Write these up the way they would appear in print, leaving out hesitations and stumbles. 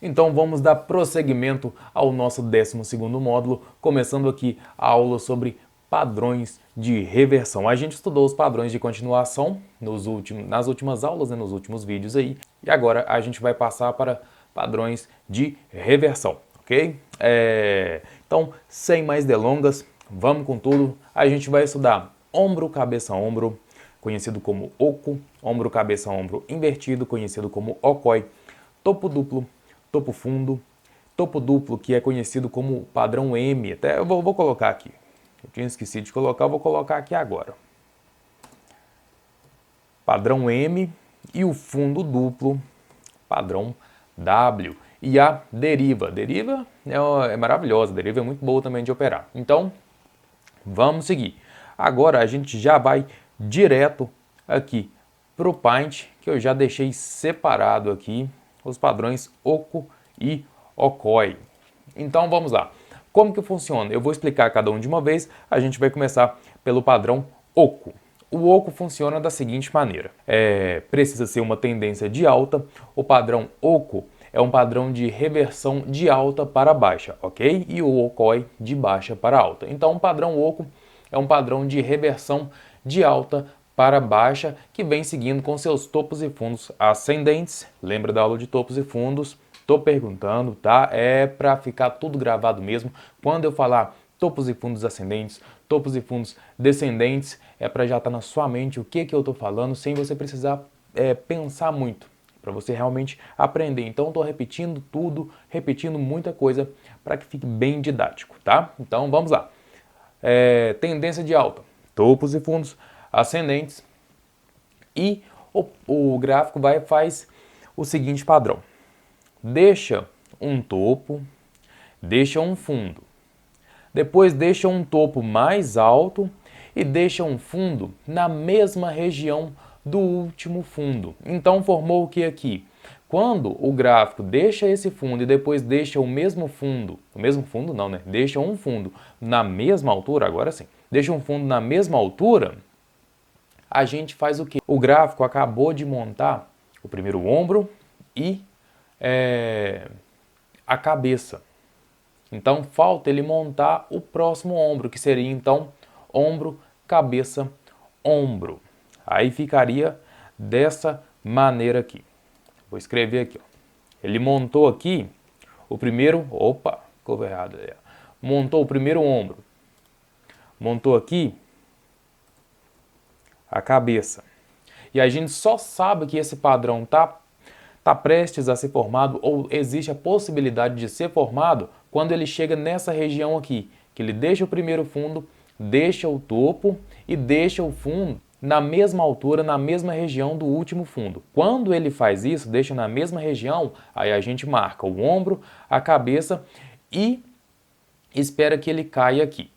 Então vamos dar prosseguimento ao nosso 12º módulo, começando aqui a aula sobre padrões de reversão. A gente estudou os padrões de continuação nas últimas aulas, nos últimos vídeos aí, e agora a gente vai passar para padrões de reversão, ok? Então, sem mais delongas, vamos com tudo. A gente vai estudar ombro, cabeça, ombro, conhecido como oco, ombro, cabeça, ombro invertido, conhecido como okoi, topo duplo, topo fundo, topo duplo, que é conhecido como padrão M. Até eu vou colocar aqui. Eu tinha esquecido de colocar, vou colocar aqui agora. Padrão M e o fundo duplo, padrão W. E a deriva. Deriva é maravilhosa, deriva é muito boa também de operar. Então, vamos seguir. Agora a gente já vai direto aqui para o Paint, que eu já deixei separado aqui os padrões oco e okoi. Então vamos lá. Como que funciona? Eu vou explicar cada um de uma vez. A gente vai começar pelo padrão oco. O oco funciona da seguinte maneira. Precisa ser uma tendência de alta. O padrão oco é um padrão de reversão de alta para baixa, ok? E o okoi de baixa para alta. Então o padrão oco é um padrão de reversão de alta para baixa, que vem seguindo com seus topos e fundos ascendentes. Lembra da aula de topos e fundos? Tô perguntando, tá? É para ficar tudo gravado mesmo. Quando eu falar topos e fundos ascendentes, topos e fundos descendentes, é para já estar na sua mente o que eu tô falando, sem você precisar pensar muito, para você realmente aprender. Então, estou repetindo tudo, repetindo muita coisa, para que fique bem didático, tá? Então, vamos lá. Tendência de alta, topos e fundos ascendentes, e o gráfico faz o seguinte padrão. Deixa um topo, deixa um fundo, depois deixa um topo mais alto e deixa um fundo na mesma região do último fundo. Então formou o que aqui? Quando o gráfico deixa esse fundo e depois deixa o mesmo fundo não, né? Deixa um fundo na mesma altura, agora sim, deixa um fundo na mesma altura, a gente faz o quê? O gráfico acabou de montar o primeiro ombro e a cabeça. Então falta ele montar o próximo ombro, que seria então ombro, cabeça, ombro. Aí ficaria dessa maneira aqui. Vou escrever aqui. Ó. Ele montou aqui o primeiro... Opa, ficou errado. Montou o primeiro ombro. Montou aqui a cabeça. E a gente só sabe que esse padrão tá prestes a ser formado, ou existe a possibilidade de ser formado, quando ele chega nessa região aqui, que ele deixa o primeiro fundo, deixa o topo e deixa o fundo na mesma altura, na mesma região do último fundo. Quando ele faz isso, deixa na mesma região, aí a gente marca o ombro, a cabeça e espera que ele caia aqui.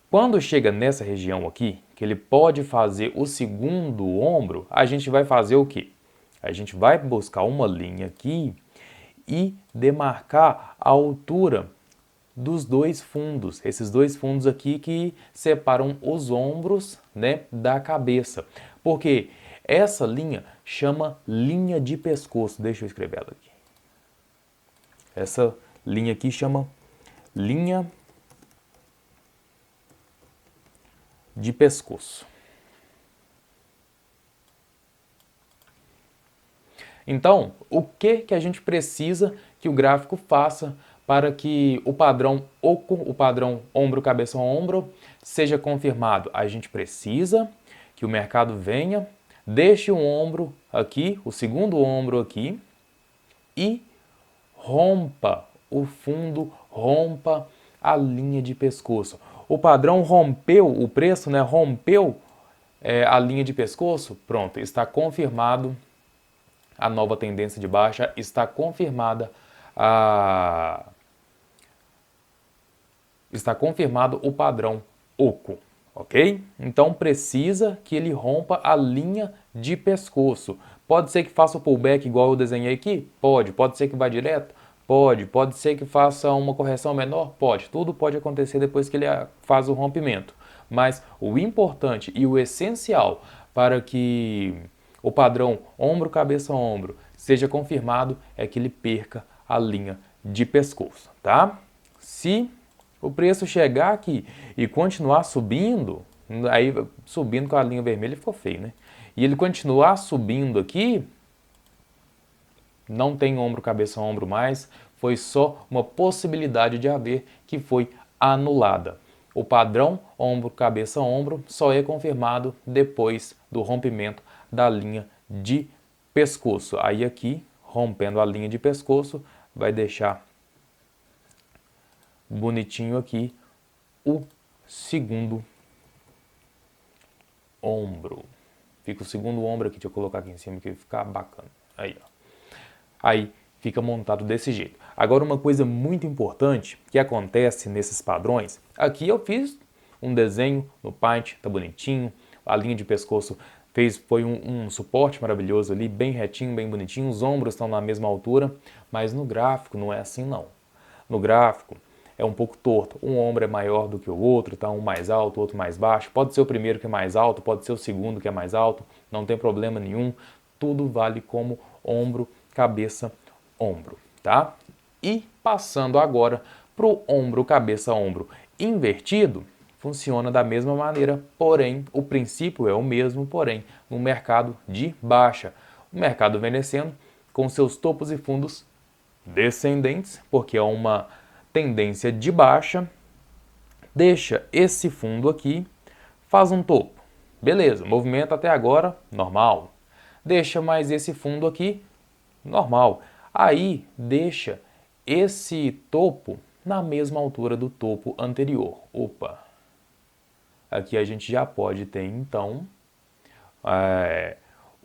Quando chega nessa região aqui, que ele pode fazer o segundo ombro, a gente vai fazer o quê? A gente vai buscar uma linha aqui e demarcar a altura dos dois fundos. Esses dois fundos aqui que separam os ombros, né, da cabeça. Porque essa linha chama linha de pescoço. Deixa eu escrever ela aqui. Essa linha aqui chama linha de pescoço. Então, o que a gente precisa que o gráfico faça para que o padrão oco, o padrão ombro, cabeça, ombro, seja confirmado? A gente precisa que o mercado venha, deixe um ombro aqui, o segundo ombro aqui, e rompa o fundo, rompa a linha de pescoço. O padrão rompeu o preço, né? Rompeu a linha de pescoço, pronto, está confirmado a nova tendência de baixa, está confirmada está confirmado o padrão oco, ok? Então precisa que ele rompa a linha de pescoço. Pode ser que faça o pullback igual eu desenhei aqui? Pode ser que vá direto? Pode ser que faça uma correção menor? Pode, tudo pode acontecer depois que ele faz o rompimento. Mas o importante e o essencial para que o padrão ombro, cabeça, ombro seja confirmado é que ele perca a linha de pescoço, tá? Se o preço chegar aqui e continuar subindo, aí subindo com a linha vermelha ficou feio, né? E ele continuar subindo aqui, não tem ombro, cabeça, ombro mais, foi só uma possibilidade de haver que foi anulada. O padrão ombro, cabeça, ombro só é confirmado depois do rompimento da linha de pescoço. Aí aqui, rompendo a linha de pescoço, vai deixar bonitinho aqui o segundo ombro. Fica o segundo ombro aqui, deixa eu colocar aqui em cima que vai ficar bacana. Aí, ó. Aí fica montado desse jeito. Agora uma coisa muito importante que acontece nesses padrões, aqui eu fiz um desenho no Paint, tá bonitinho, a linha de pescoço foi um suporte maravilhoso ali, bem retinho, bem bonitinho, os ombros estão na mesma altura, mas no gráfico não é assim não. No gráfico é um pouco torto, um ombro é maior do que o outro, tá? Um mais alto, outro mais baixo, pode ser o primeiro que é mais alto, pode ser o segundo que é mais alto, não tem problema nenhum, tudo vale como ombro, cabeça, ombro, tá? E passando agora para o ombro, cabeça, ombro invertido, funciona da mesma maneira, porém o princípio é o mesmo, porém no mercado de baixa. O mercado vem descendo com seus topos e fundos descendentes, porque é uma tendência de baixa, deixa esse fundo aqui, faz um topo. Beleza, movimento até agora normal. Deixa mais esse fundo aqui, normal. Aí deixa esse topo na mesma altura do topo anterior. Opa! Aqui a gente já pode ter então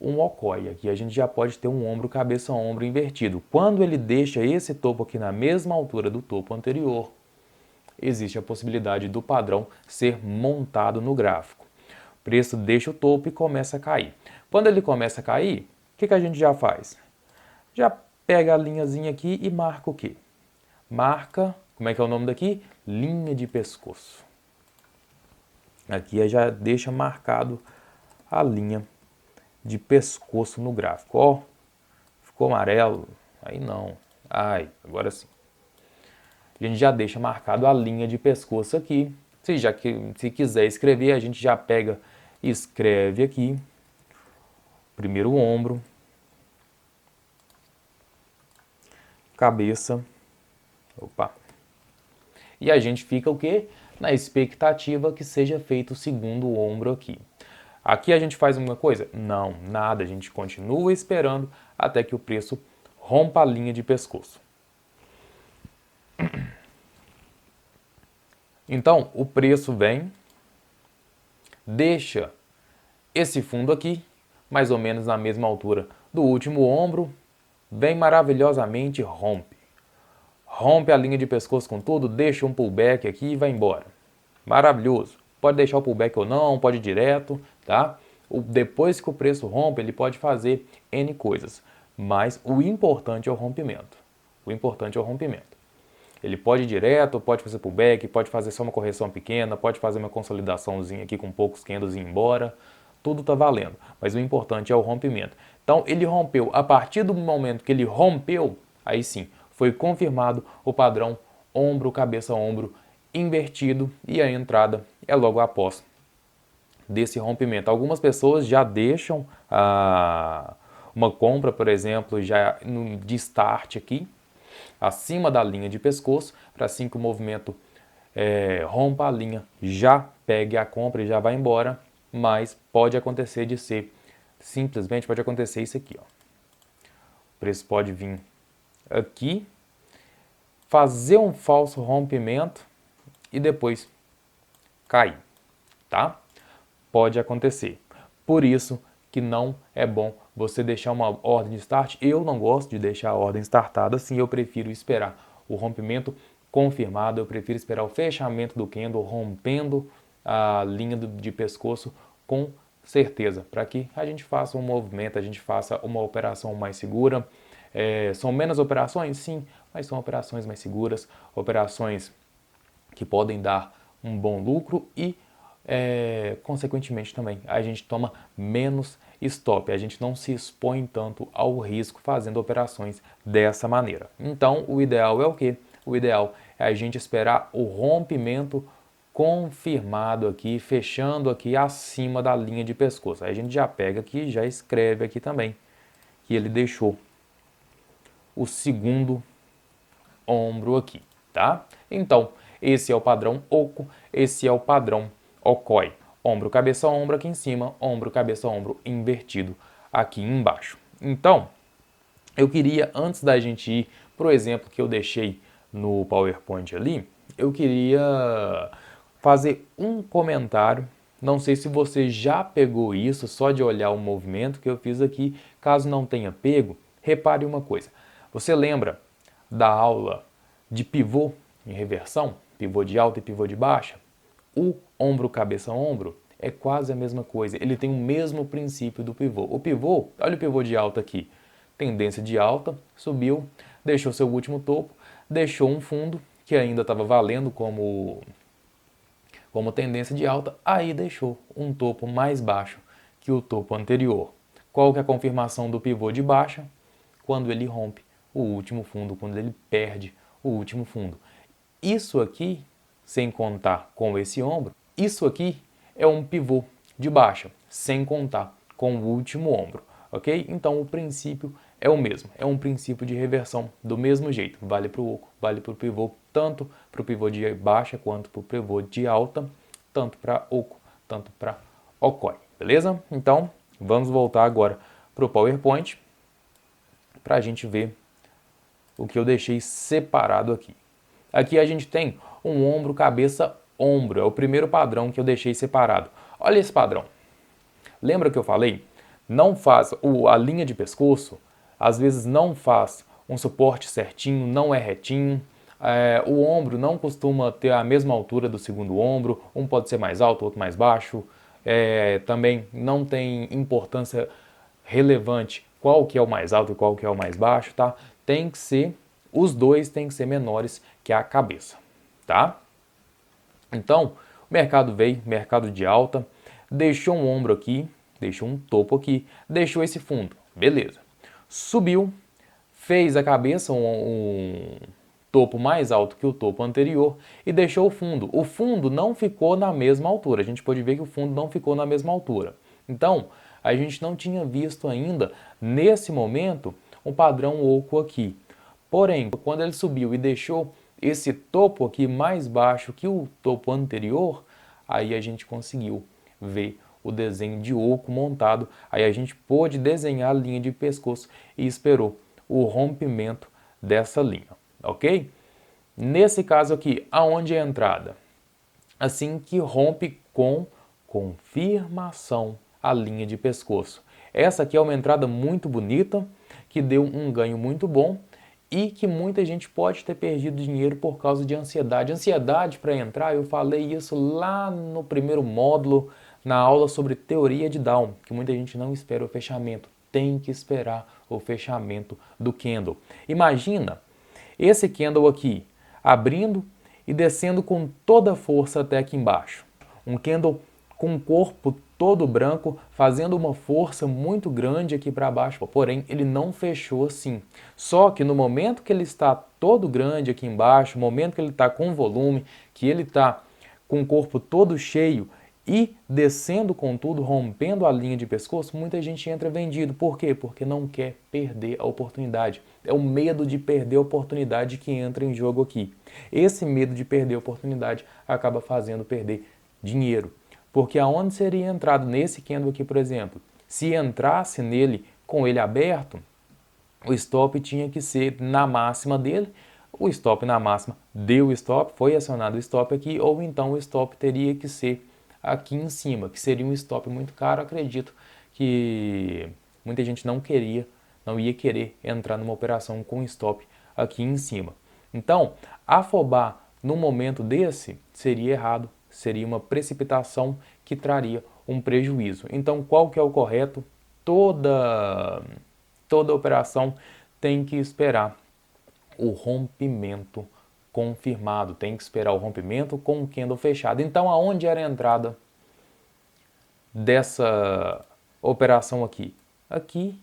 um okoi. Aqui a gente já pode ter um ombro, cabeça, ombro invertido. Quando ele deixa esse topo aqui na mesma altura do topo anterior, existe a possibilidade do padrão ser montado no gráfico. O preço deixa o topo e começa a cair. Quando ele começa a cair, o que a gente já faz? Já pega a linhazinha aqui e marca o quê? Marca, como é que é o nome daqui? Linha de pescoço. Aqui já deixa marcado a linha de pescoço no gráfico. Ó, ficou amarelo? Aí não. Ai, agora sim. A gente já deixa marcado a linha de pescoço aqui. Se quiser escrever, a gente já pega e escreve aqui. Primeiro ombro, cabeça, opa. E a gente fica o quê? Na expectativa que seja feito o segundo ombro aqui. Aqui a gente faz uma coisa? Não, nada. A gente continua esperando até que o preço rompa a linha de pescoço. Então, o preço vem, deixa esse fundo aqui, mais ou menos na mesma altura do último ombro, vem maravilhosamente, rompe. Rompe a linha de pescoço com tudo, deixa um pullback aqui e vai embora. Maravilhoso. Pode deixar o pullback ou não, pode ir direto, tá? Depois que o preço rompe, ele pode fazer N coisas. Mas o importante é o rompimento. O importante é o rompimento. Ele pode ir direto, pode fazer pullback, pode fazer só uma correção pequena, pode fazer uma consolidaçãozinha aqui com poucos candles e ir embora. Tudo está valendo. Mas o importante é o rompimento. Então ele rompeu. A partir do momento que ele rompeu, aí sim, foi confirmado o padrão ombro, cabeça, ombro invertido e a entrada é logo após desse rompimento. Algumas pessoas já deixam uma compra, por exemplo, já de start aqui, acima da linha de pescoço, para assim que o movimento rompa a linha, já pegue a compra e já vai embora, mas pode acontecer de ser, simplesmente pode acontecer isso aqui, ó. O preço pode vir aqui, fazer um falso rompimento e depois cair, tá? Pode acontecer. Por isso que não é bom você deixar uma ordem de start. Eu não gosto de deixar a ordem startada assim, eu prefiro esperar o rompimento confirmado, eu prefiro esperar o fechamento do candle rompendo a linha de pescoço com certeza, para que a gente faça um movimento, a gente faça uma operação mais segura. São menos operações? Sim, mas são operações mais seguras, operações que podem dar um bom lucro e, consequentemente também, a gente toma menos stop. A gente não se expõe tanto ao risco fazendo operações dessa maneira. Então, o ideal é o quê? O ideal é a gente esperar o rompimento confirmado aqui, fechando aqui acima da linha de pescoço. Aí a gente já pega aqui e já escreve aqui também que ele deixou o segundo ombro aqui, tá? Então, esse é o padrão oco, esse é o padrão okoi. Ombro, cabeça, ombro aqui em cima, ombro, cabeça, ombro invertido aqui embaixo. Então, eu queria, antes da gente ir para o exemplo que eu deixei no PowerPoint ali, eu queria fazer um comentário. Não sei se você já pegou isso só de olhar o movimento que eu fiz aqui. Caso não tenha pego, repare uma coisa. Você lembra da aula de pivô em reversão? Pivô de alta e pivô de baixa? O ombro, cabeça, ombro é quase a mesma coisa. Ele tem o mesmo princípio do pivô. O pivô, olha o pivô de alta aqui. Tendência de alta, subiu, deixou seu último topo, deixou um fundo que ainda estava valendo como tendência de alta, aí deixou um topo mais baixo que o topo anterior. Qual que é a confirmação do pivô de baixa? Quando ele rompe o último fundo, quando ele perde o último fundo. Isso aqui, sem contar com esse ombro, isso aqui é um pivô de baixa, sem contar com o último ombro, ok? Então o princípio é o mesmo, é um princípio de reversão do mesmo jeito, vale para o oco, vale para o pivô, tanto para o pivô de baixa quanto para o pivô de alta, tanto para oco, tanto para okoi, beleza? Então vamos voltar agora para o PowerPoint para a gente ver o que eu deixei separado aqui. Aqui a gente tem um ombro, cabeça, ombro. É o primeiro padrão que eu deixei separado. Olha esse padrão. Lembra que eu falei? Não faz a linha de pescoço, às vezes não faz um suporte certinho, não é retinho. O ombro não costuma ter a mesma altura do segundo ombro. Um pode ser mais alto, outro mais baixo. Também não tem importância relevante qual que é o mais alto e qual que é o mais baixo, tá? Tem que ser, os dois têm que ser menores que a cabeça, tá? Então, o mercado veio, mercado de alta, deixou um ombro aqui, deixou um topo aqui, deixou esse fundo, beleza. Subiu, fez a cabeça um topo mais alto que o topo anterior e deixou o fundo. O fundo não ficou na mesma altura, a gente pode ver que o fundo não ficou na mesma altura. Então, a gente não tinha visto ainda, nesse momento, um padrão oco aqui. Porém, quando ele subiu e deixou esse topo aqui mais baixo que o topo anterior, aí a gente conseguiu ver o desenho de oco montado. Aí a gente pôde desenhar a linha de pescoço e esperou o rompimento dessa linha, ok? Nesse caso aqui, aonde é a entrada? Assim que rompe com confirmação a linha de pescoço. Essa aqui é uma entrada muito bonita, que deu um ganho muito bom e que muita gente pode ter perdido dinheiro por causa de ansiedade. Ansiedade para entrar, eu falei isso lá no primeiro módulo, na aula sobre teoria de Down, que muita gente não espera o fechamento. Tem que esperar o fechamento do candle. Imagina esse candle aqui abrindo e descendo com toda a força até aqui embaixo. Um candle com o corpo todo branco, fazendo uma força muito grande aqui para baixo, porém ele não fechou assim. Só que no momento que ele está todo grande aqui embaixo, no momento que ele está com volume, que ele está com o corpo todo cheio e descendo com tudo, rompendo a linha de pescoço, muita gente entra vendido. Por quê? Porque não quer perder a oportunidade. É o medo de perder a oportunidade que entra em jogo aqui. Esse medo de perder a oportunidade acaba fazendo perder dinheiro. Porque aonde seria entrado nesse candle aqui, por exemplo, se entrasse nele com ele aberto, o stop tinha que ser na máxima dele, o stop na máxima deu o stop, foi acionado o stop aqui, ou então o stop teria que ser aqui em cima, que seria um stop muito caro. Acredito que muita gente não ia querer entrar numa operação com stop aqui em cima. Então, afobar num momento desse seria errado, seria uma precipitação que traria um prejuízo. Então, qual que é o correto? Toda operação tem que esperar o rompimento confirmado, tem que esperar o rompimento com o candle fechado. Então, aonde era a entrada operação aqui? Aqui.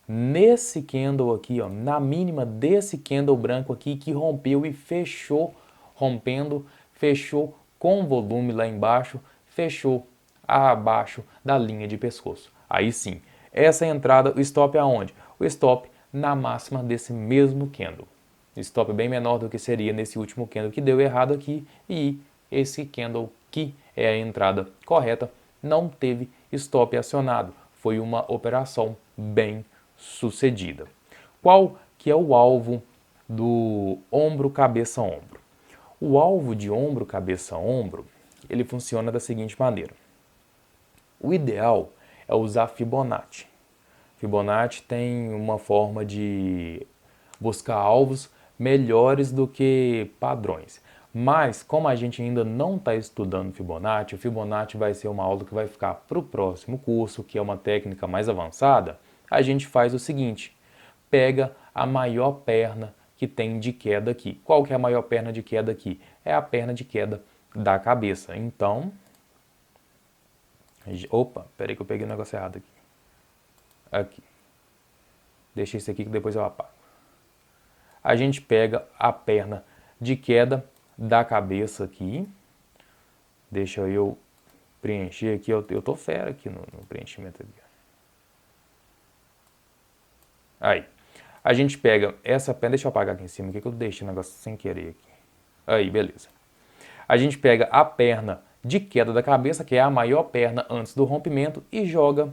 Nesse candle aqui, ó, na mínima desse candle branco aqui que rompeu e fechou, rompendo, fechou com volume lá embaixo, fechou abaixo da linha de pescoço. Aí sim, essa entrada, o stop aonde? O stop na máxima desse mesmo candle. Stop bem menor do que seria nesse último candle que deu errado aqui, e esse candle que é a entrada correta não teve stop acionado. Foi uma operação bem sucedida. Qual que é o alvo do ombro, cabeça, ombro? O alvo de ombro, cabeça, ombro, ele funciona da seguinte maneira. O ideal é usar Fibonacci. Fibonacci tem uma forma de buscar alvos melhores do que padrões. Mas, como a gente ainda não está estudando Fibonacci, o Fibonacci vai ser uma aula que vai ficar para o próximo curso, que é uma técnica mais avançada. A gente faz o seguinte, pega a maior perna que tem de queda aqui. Qual que é a maior perna de queda aqui? É a perna de queda da cabeça. Então, opa, peraí que eu peguei o negócio errado aqui. Aqui. Deixa isso aqui que depois eu apago. A gente pega a perna de queda da cabeça aqui. Deixa eu preencher aqui. Eu tô fera aqui no preenchimento aqui. Aí. A gente pega essa perna. Deixa eu apagar aqui em cima, que eu deixei o negócio sem querer aqui. Aí, beleza. A gente pega a perna de queda da cabeça, que é a maior perna antes do rompimento, e joga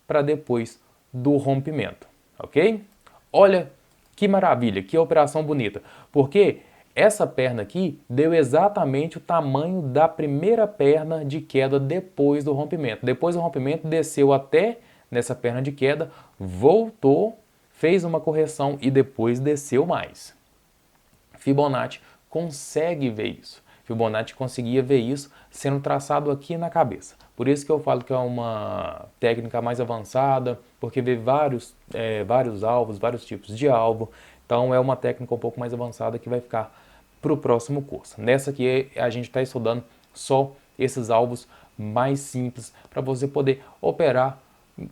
para depois do rompimento. Ok? Olha que maravilha, que operação bonita. Porque essa perna aqui deu exatamente o tamanho da primeira perna de queda depois do rompimento. Depois do rompimento, desceu até nessa perna de queda, voltou, fez uma correção e depois desceu mais. Fibonacci consegue ver isso. Fibonacci conseguia ver isso sendo traçado aqui na cabeça. Por isso que eu falo que é uma técnica mais avançada, porque vê vários alvos, vários tipos de alvo. Então é uma técnica um pouco mais avançada que vai ficar para o próximo curso. Nessa aqui a gente está estudando só esses alvos mais simples para você poder operar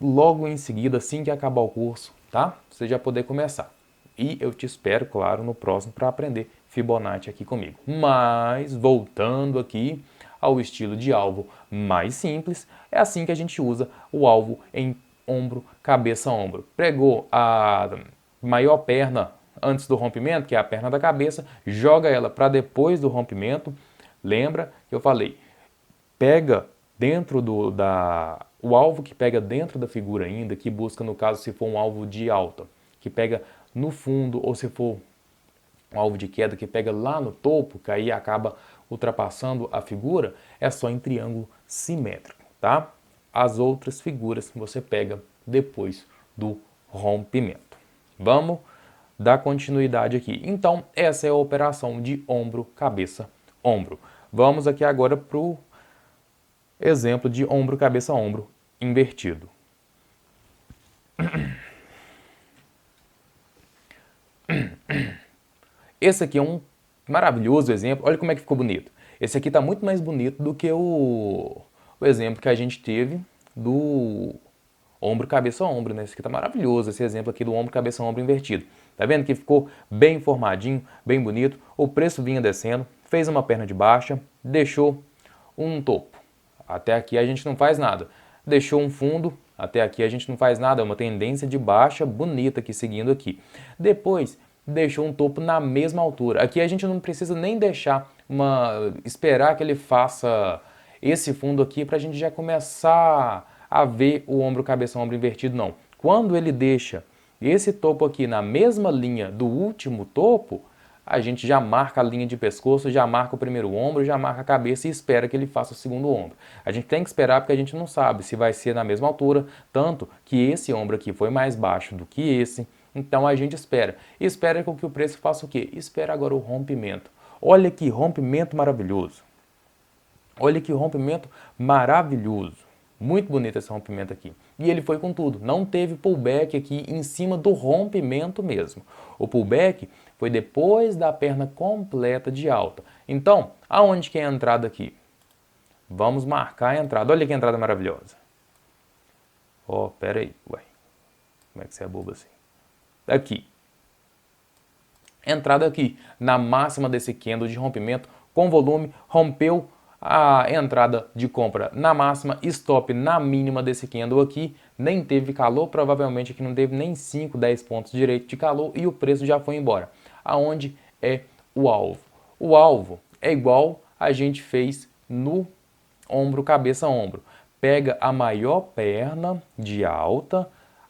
logo em seguida, assim que acabar o curso, tá? Você já poder começar. E eu te espero, claro, no próximo para aprender Fibonacci aqui comigo. Mas, voltando aqui ao estilo de alvo mais simples, é assim que a gente usa o alvo em ombro, cabeça, ombro. Pregou a maior perna antes do rompimento, que é a perna da cabeça, joga ela para depois do rompimento. Lembra que eu falei, pega dentro o alvo que pega dentro da figura ainda, que busca, no caso, se for um alvo de alta, que pega no fundo, ou se for um alvo de queda que pega lá no topo, que aí acaba ultrapassando a figura, é só em triângulo simétrico, tá? As outras figuras você pega depois do rompimento. Vamos dar continuidade aqui. Então, essa é a operação de ombro, cabeça, ombro. Vamos aqui agora para o exemplo de ombro, cabeça, ombro invertido. Esse aqui é um maravilhoso exemplo. Olha como é que ficou bonito. Esse aqui está muito mais bonito do que o exemplo que a gente teve do ombro, cabeça, ombro, né? Esse aqui está maravilhoso, esse exemplo aqui do ombro, cabeça, ombro invertido. Tá vendo que ficou bem formadinho, bem bonito. O preço vinha descendo, fez uma perna de baixa, deixou um topo. Até aqui a gente não faz nada. Deixou um fundo, até aqui a gente não faz nada. É uma tendência de baixa bonita aqui, seguindo aqui. Depois deixou um topo na mesma altura. Aqui a gente não precisa nem deixar esperar que ele faça esse fundo aqui para a gente já começar a ver o ombro, cabeça, ombro invertido, não. Quando ele deixa esse topo aqui na mesma linha do último topo, a gente já marca a linha de pescoço, já marca o primeiro ombro, já marca a cabeça e espera que ele faça o segundo ombro. A gente tem que esperar porque a gente não sabe se vai ser na mesma altura, tanto que esse ombro aqui foi mais baixo do que esse. Então a gente espera. E espera que o preço faça o quê? Espera agora o rompimento. Olha que rompimento maravilhoso. Olha que rompimento maravilhoso. Muito bonito esse rompimento aqui. E ele foi com tudo. Não teve pullback aqui em cima do rompimento mesmo. O pullback foi depois da perna completa de alta. Então, aonde que é a entrada aqui? Vamos marcar a entrada. Olha que entrada maravilhosa. Ó, pera aí, ué. Como é que você é bobo assim? Aqui. Entrada aqui na máxima desse candle de rompimento com volume, rompeu a entrada de compra na máxima, stop na mínima desse candle aqui, nem teve calor, provavelmente aqui não teve nem 5, 10 pontos direito de calor e o preço já foi embora. Aonde é o alvo? O alvo é igual a gente fez no ombro, cabeça, ombro. Pega a maior perna de alta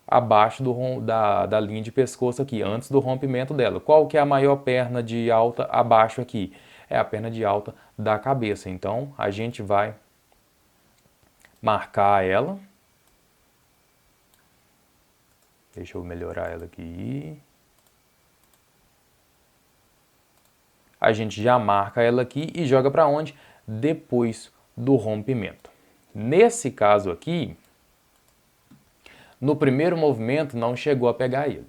abaixo da linha de pescoço aqui, antes do rompimento dela. Qual que é a maior perna de alta abaixo aqui? É a perna de alta da cabeça. Então, a gente vai marcar ela. Deixa eu melhorar ela aqui. A gente já marca ela aqui e joga para onde? Depois do rompimento. Nesse caso aqui, no primeiro movimento não chegou a pegar ele.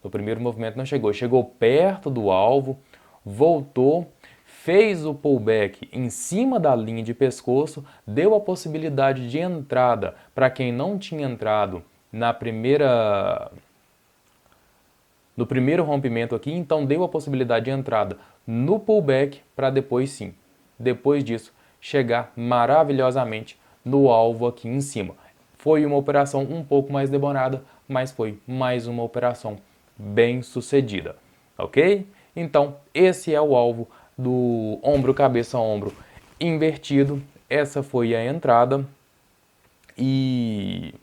No primeiro movimento não chegou. Chegou perto do alvo, voltou, fez o pullback em cima da linha de pescoço, deu a possibilidade de entrada para quem não tinha entrado no primeiro rompimento aqui, então deu a possibilidade de entrada no pullback para depois sim, depois disso, chegar maravilhosamente no alvo aqui em cima. Foi uma operação um pouco mais demorada, mas foi mais uma operação bem sucedida, ok? Então, esse é o alvo do ombro, cabeça, ombro invertido. Essa foi a entrada. E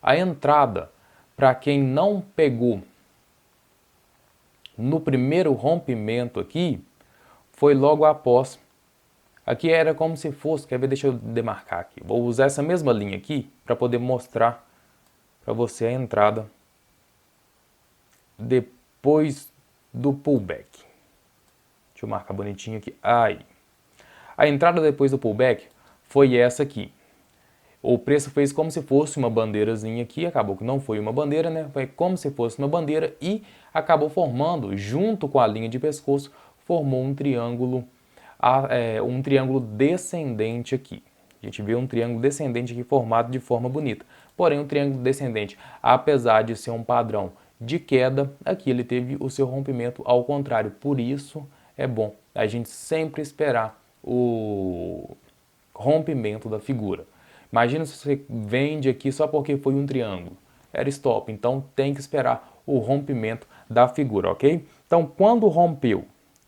a entrada, para quem não pegou no primeiro rompimento aqui, foi logo após. Aqui era como se fosse, quer ver, deixa eu demarcar aqui. Vou usar essa mesma linha aqui para poder mostrar para você a entrada depois do pullback. Deixa eu marcar bonitinho aqui. Aí. A entrada depois do pullback foi essa aqui. O preço fez como se fosse uma bandeirazinha aqui, acabou que não foi uma bandeira, né? Foi como se fosse uma bandeira e acabou formando, junto com a linha de pescoço, formou um triângulo descendente aqui. A gente vê um triângulo descendente aqui formado de forma bonita. Porém, o triângulo descendente, apesar de ser um padrão de queda, aqui ele teve o seu rompimento ao contrário. Por isso, é bom a gente sempre esperar o rompimento da figura. Imagina se você vende aqui só porque foi um triângulo. Era stop, então tem que esperar o rompimento da figura, ok? Então, quando rompeu,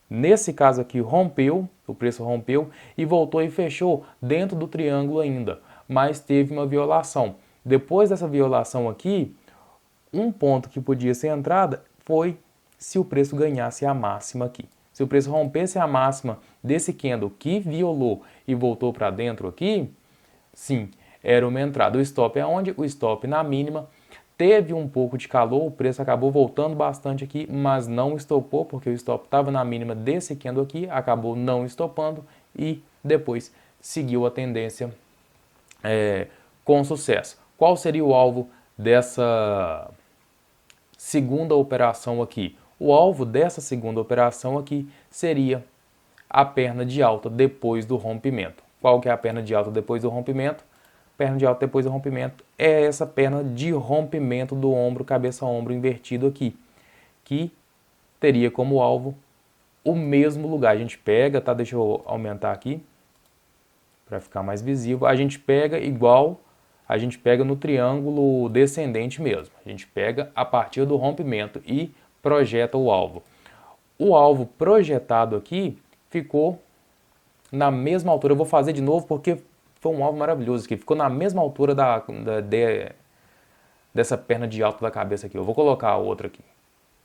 nesse caso aqui rompeu, o preço rompeu e voltou e fechou dentro do triângulo ainda, mas teve uma violação. Depois dessa violação aqui, um ponto que podia ser entrada foi se o preço ganhasse a máxima aqui. Se o preço rompesse a máxima desse candle que violou e voltou para dentro aqui, sim, era uma entrada. O stop é onde? O stop na mínima. Teve um pouco de calor, o preço acabou voltando bastante aqui, mas não estopou, porque o stop estava na mínima desse candle aqui, acabou não estopando e depois seguiu a tendência com sucesso. Qual seria o alvo dessa segunda operação aqui? O alvo dessa segunda operação aqui seria a perna de alta depois do rompimento. Qual que é a perna de alta depois do rompimento? Perna de alta depois do rompimento é essa perna de rompimento do ombro, cabeça-ombro invertido aqui, que teria como alvo o mesmo lugar. A gente pega, tá? Deixa eu aumentar aqui para ficar mais visível. A gente pega igual a gente pega no triângulo descendente mesmo. A gente pega a partir do rompimento e projeta o alvo. O alvo projetado aqui ficou na mesma altura. Eu vou fazer de novo porque foi um alvo maravilhoso aqui. Ficou na mesma altura dessa perna de alto da cabeça aqui. Eu vou colocar a outra aqui.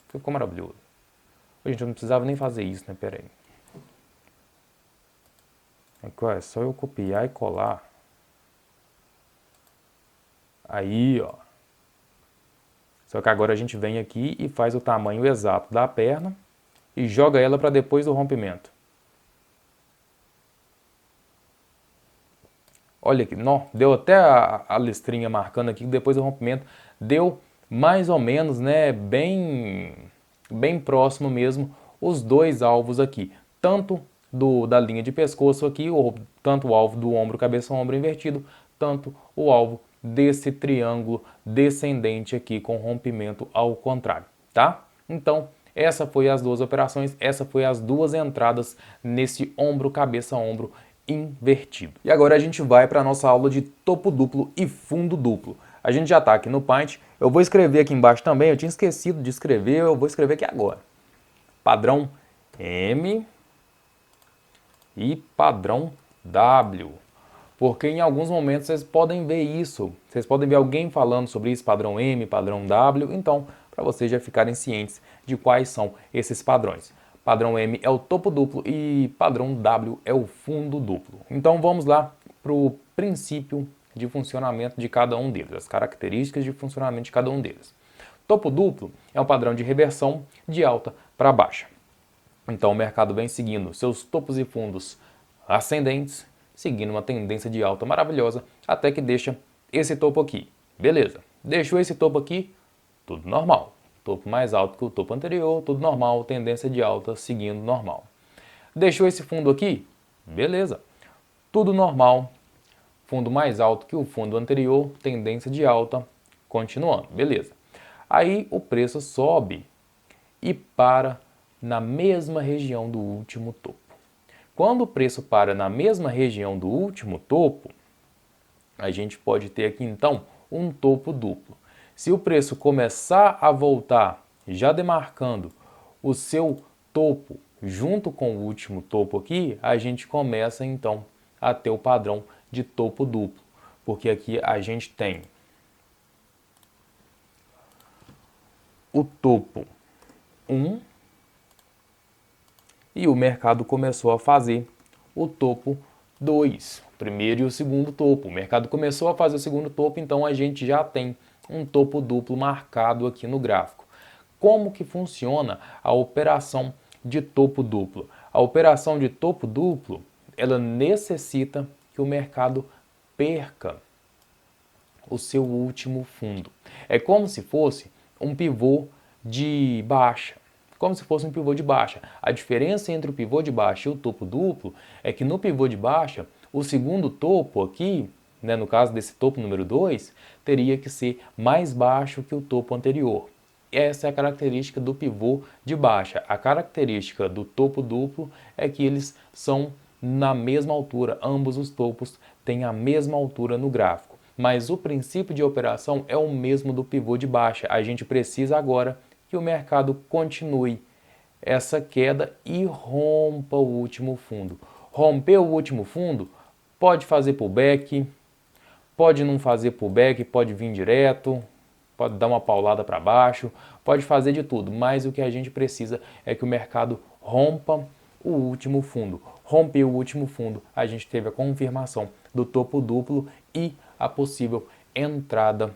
Ficou maravilhoso. Gente, eu não precisava nem fazer isso, né? Pera aí. Aqui, ó, é só eu copiar e colar. Aí, ó. Só que agora a gente vem aqui e faz o tamanho exato da perna e joga ela para depois do rompimento. Olha aqui, não, deu até a listrinha marcando aqui, depois do rompimento deu mais ou menos, né, bem próximo mesmo os dois alvos aqui, tanto da linha de pescoço aqui, tanto o alvo do ombro, cabeça, ombro invertido, tanto o alvo desse triângulo descendente aqui com rompimento ao contrário, tá? Então, essa foi as duas operações, essa foi as duas entradas nesse ombro, cabeça, ombro invertido. E agora a gente vai para a nossa aula de topo duplo e fundo duplo. A gente já está aqui no Paint, eu vou escrever aqui embaixo também, eu tinha esquecido de escrever, eu vou escrever aqui agora. Padrão M e padrão W. Porque em alguns momentos vocês podem ver isso, vocês podem ver alguém falando sobre isso, padrão M, padrão W, então, para vocês já ficarem cientes de quais são esses padrões. Padrão M é o topo duplo e padrão W é o fundo duplo. Então vamos lá para o princípio de funcionamento de cada um deles, as características de funcionamento de cada um deles. Topo duplo é um padrão de reversão de alta para baixa. Então o mercado vem seguindo seus topos e fundos ascendentes, seguindo uma tendência de alta maravilhosa, até que deixa esse topo aqui. Beleza, deixou esse topo aqui, tudo normal. Topo mais alto que o topo anterior, tudo normal, tendência de alta seguindo normal. Deixou esse fundo aqui, beleza, tudo normal. Fundo mais alto que o fundo anterior, tendência de alta, continuando, beleza. Aí o preço sobe e para na mesma região do último topo. Quando o preço para na mesma região do último topo, a gente pode ter aqui então um topo duplo. Se o preço começar a voltar, já demarcando o seu topo junto com o último topo aqui, a gente começa então a ter o padrão de topo duplo. Porque aqui a gente tem o topo 1 e o mercado começou a fazer o topo 2, o primeiro e o segundo topo. O mercado começou a fazer o segundo topo, então a gente já tem um topo duplo marcado aqui no gráfico. Como que funciona a operação de topo duplo? A operação de topo duplo, ela necessita que o mercado perca o seu último fundo. É como se fosse um pivô de baixa. Como se fosse um pivô de baixa. A diferença entre o pivô de baixa e o topo duplo é que no pivô de baixa, o segundo topo aqui, no caso desse topo número 2, teria que ser mais baixo que o topo anterior. Essa é a característica do pivô de baixa. A característica do topo duplo é que eles são na mesma altura, ambos os topos têm a mesma altura no gráfico. Mas o princípio de operação é o mesmo do pivô de baixa. A gente precisa agora que o mercado continue essa queda e rompa o último fundo. Romper o último fundo, pode fazer pullback, pode não fazer pullback, pode vir direto, pode dar uma paulada para baixo, pode fazer de tudo, mas o que a gente precisa é que o mercado rompa o último fundo. Rompeu o último fundo, a gente teve a confirmação do topo duplo e a possível entrada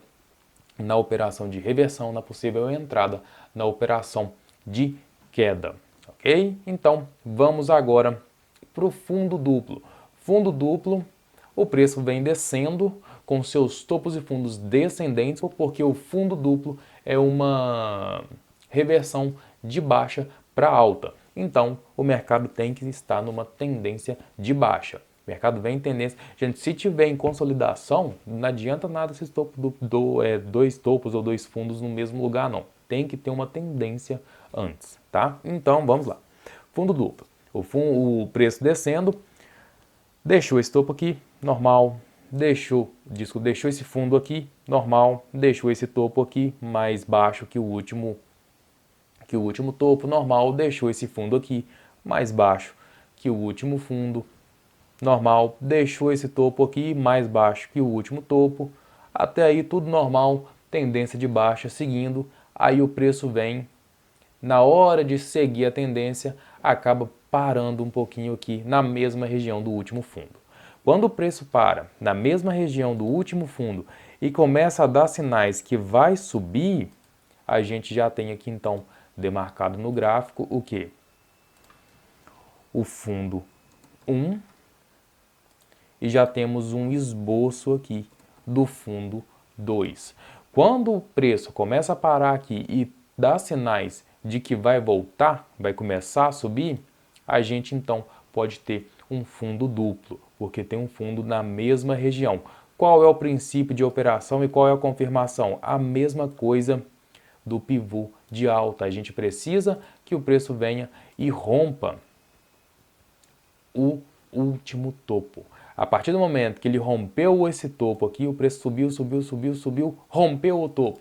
na operação de reversão, na possível entrada na operação de queda, ok? Então, vamos agora para o fundo duplo. Fundo duplo, o preço vem descendo com seus topos e fundos descendentes, porque o fundo duplo é uma reversão de baixa para alta. Então, o mercado tem que estar numa tendência de baixa. O mercado vem em tendência. Gente, se tiver em consolidação, não adianta nada esses dois topos ou dois fundos no mesmo lugar, não. Tem que ter uma tendência antes, tá? Então, vamos lá. Fundo duplo. O preço descendo, deixou esse topo aqui, normal. Deixou esse fundo aqui, normal. Deixou esse topo aqui, mais baixo que o último topo, normal. Deixou esse fundo aqui, mais baixo que o último fundo, normal. Deixou esse topo aqui, mais baixo que o último topo. Até aí tudo normal, tendência de baixa seguindo. Aí o preço vem, na hora de seguir a tendência, acaba parando um pouquinho aqui na mesma região do último fundo. Quando o preço para na mesma região do último fundo e começa a dar sinais que vai subir, a gente já tem aqui então demarcado no gráfico o quê? O fundo 1 e já temos um esboço aqui do fundo 2. Quando o preço começa a parar aqui e dá sinais de que vai voltar, vai começar a subir, a gente então pode ter um fundo duplo, porque tem um fundo na mesma região. Qual é o princípio de operação e qual é a confirmação? A mesma coisa do pivô de alta. A gente precisa que o preço venha e rompa o último topo. A partir do momento que ele rompeu esse topo aqui, o preço subiu, subiu, subiu, subiu, rompeu o topo.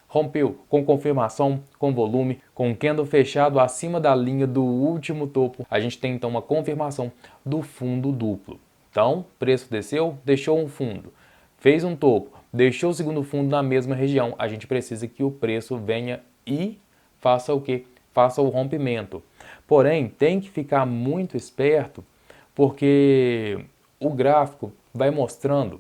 Rompeu com confirmação, com volume, com candle fechado acima da linha do último topo. A gente tem então uma confirmação do fundo duplo. Então, preço desceu, deixou um fundo, fez um topo, deixou o segundo fundo na mesma região. A gente precisa que o preço venha e faça o quê? Faça o rompimento. Porém, tem que ficar muito esperto, porque o gráfico vai mostrando,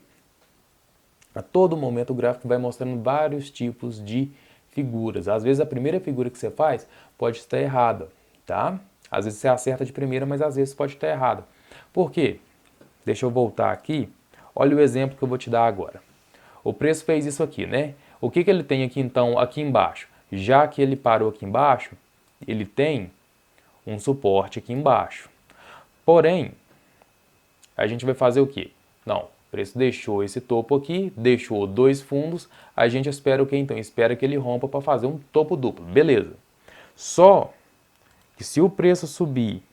a todo momento o gráfico vai mostrando vários tipos de figuras. Às vezes a primeira figura que você faz pode estar errada, tá? Às vezes você acerta de primeira, mas às vezes pode estar errada. Por quê? Deixa eu voltar aqui. Olha o exemplo que eu vou te dar agora. O preço fez isso aqui, né? O que ele tem aqui então, aqui embaixo? Já que ele parou aqui embaixo, ele tem um suporte aqui embaixo. Porém, a gente vai fazer o quê? Não, o preço deixou esse topo aqui, deixou dois fundos, a gente espera o quê então? Espera que ele rompa para fazer um topo duplo, beleza. Só que se o preço subir